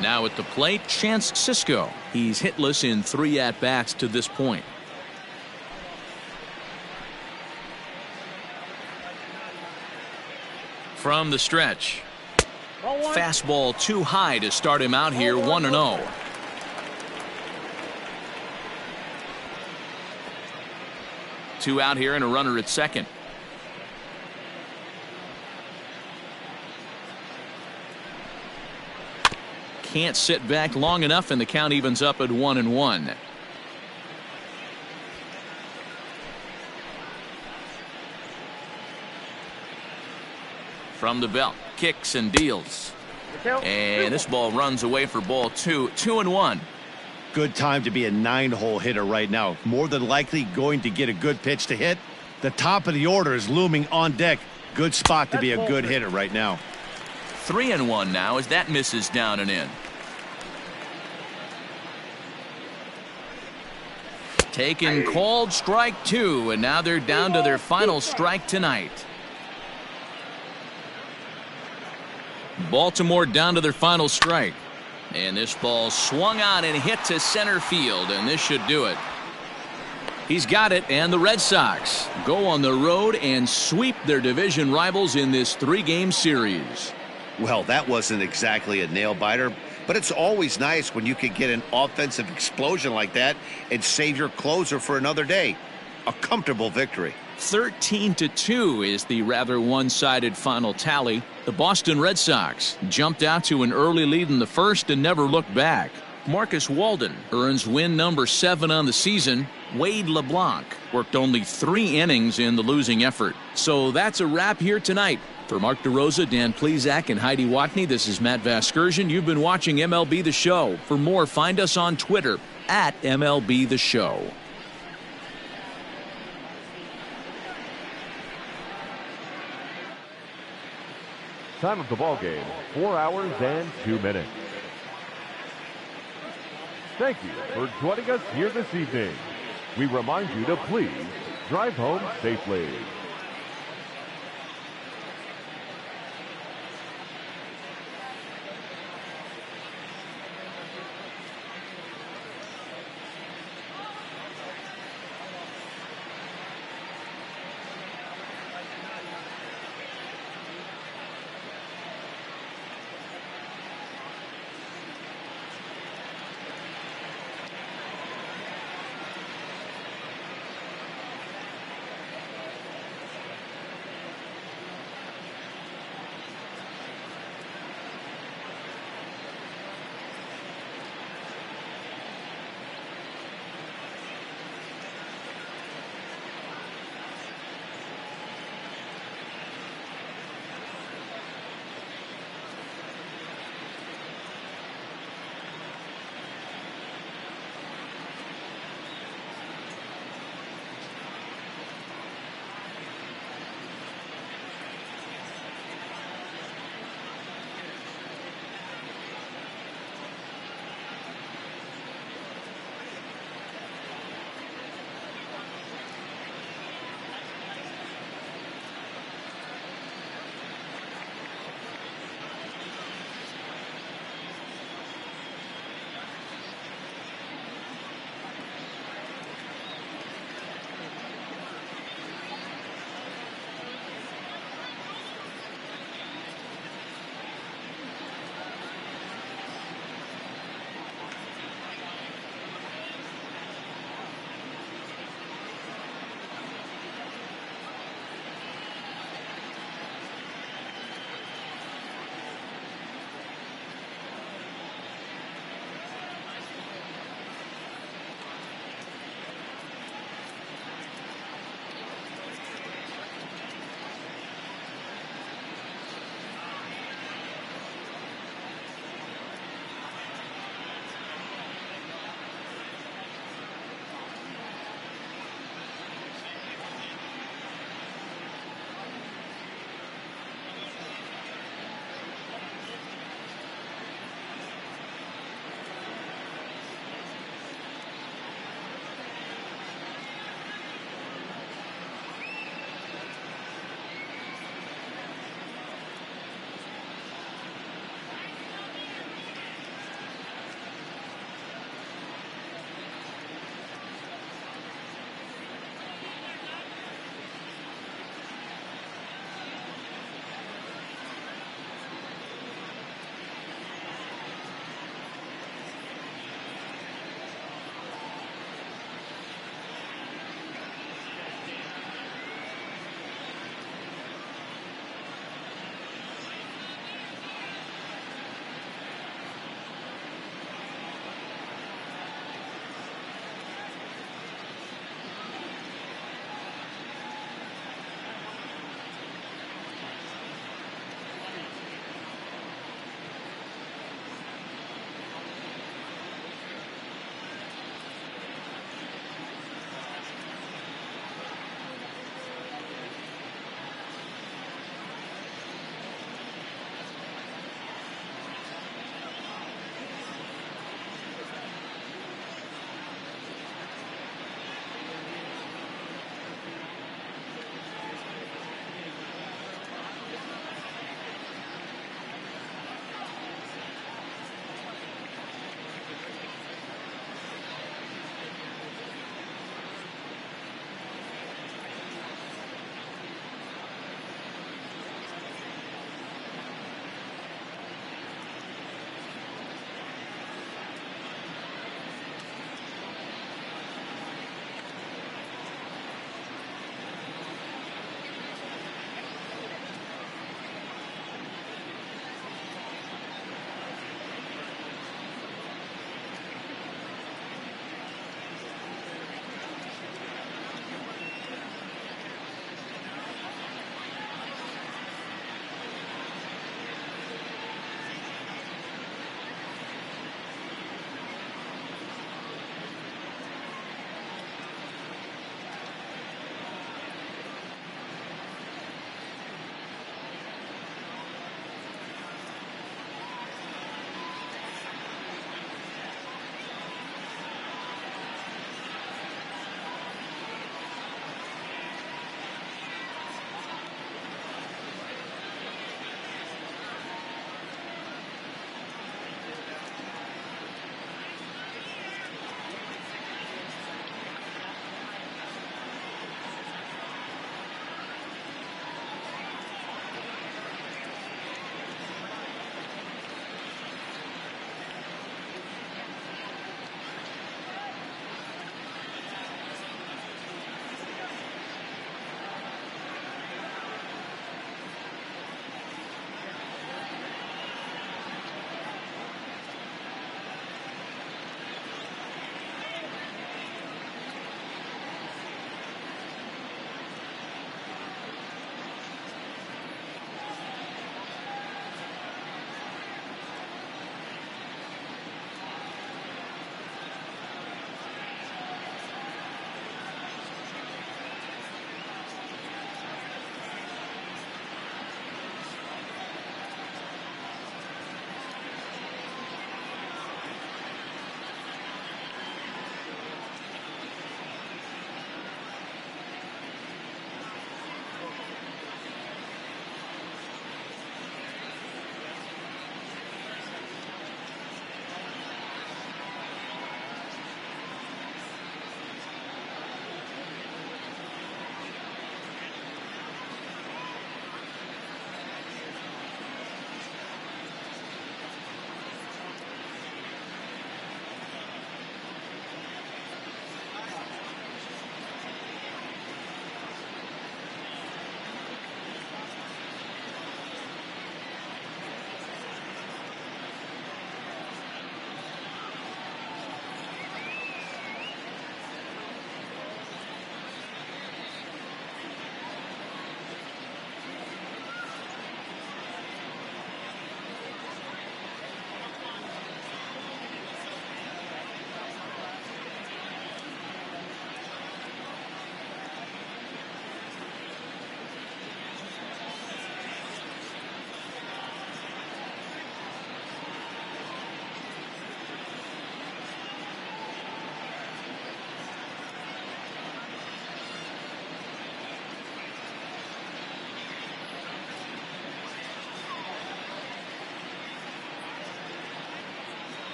Now at the plate, Chance Sisco. He's hitless in 3 at-bats to this point. From the stretch. Fastball too high to start him out here, 1-0. Two out here and a runner at second. Can't sit back long enough, and the count evens up at 1-1. From the belt, kicks and deals. And this ball runs away for ball 2, 2-1. Good time to be a 9-hole hitter right now. More than likely going to get a good pitch to hit. The top of the order is looming on deck. Good spot to be a good hitter right now. 3-1 now as that misses down and in. Taken, called, strike 2, and now they're down to their final strike tonight. Baltimore down to their final strike. And this ball swung on and hit to center field, and this should do it. He's got it, and the Red Sox go on the road and sweep their division rivals in this 3-game series. Well, that wasn't exactly a nail-biter, but it's always nice when you can get an offensive explosion like that and save your closer for another day. A comfortable victory. 13-2 is the rather one-sided final tally. The Boston Red Sox jumped out to an early lead in the first and never looked back. Marcus Walden earns win number 7 on the season. Wade LeBlanc worked only 3 innings in the losing effort. So that's a wrap here tonight. For Mark DeRosa, Dan Plesac, and Heidi Watney, this is Matt Vasgersian. You've been watching MLB The Show. For more, find us on Twitter at MLB The Show. Time of the ball game, 4 hours and 2 minutes. Thank you for joining us here this evening. We remind you to please drive home safely.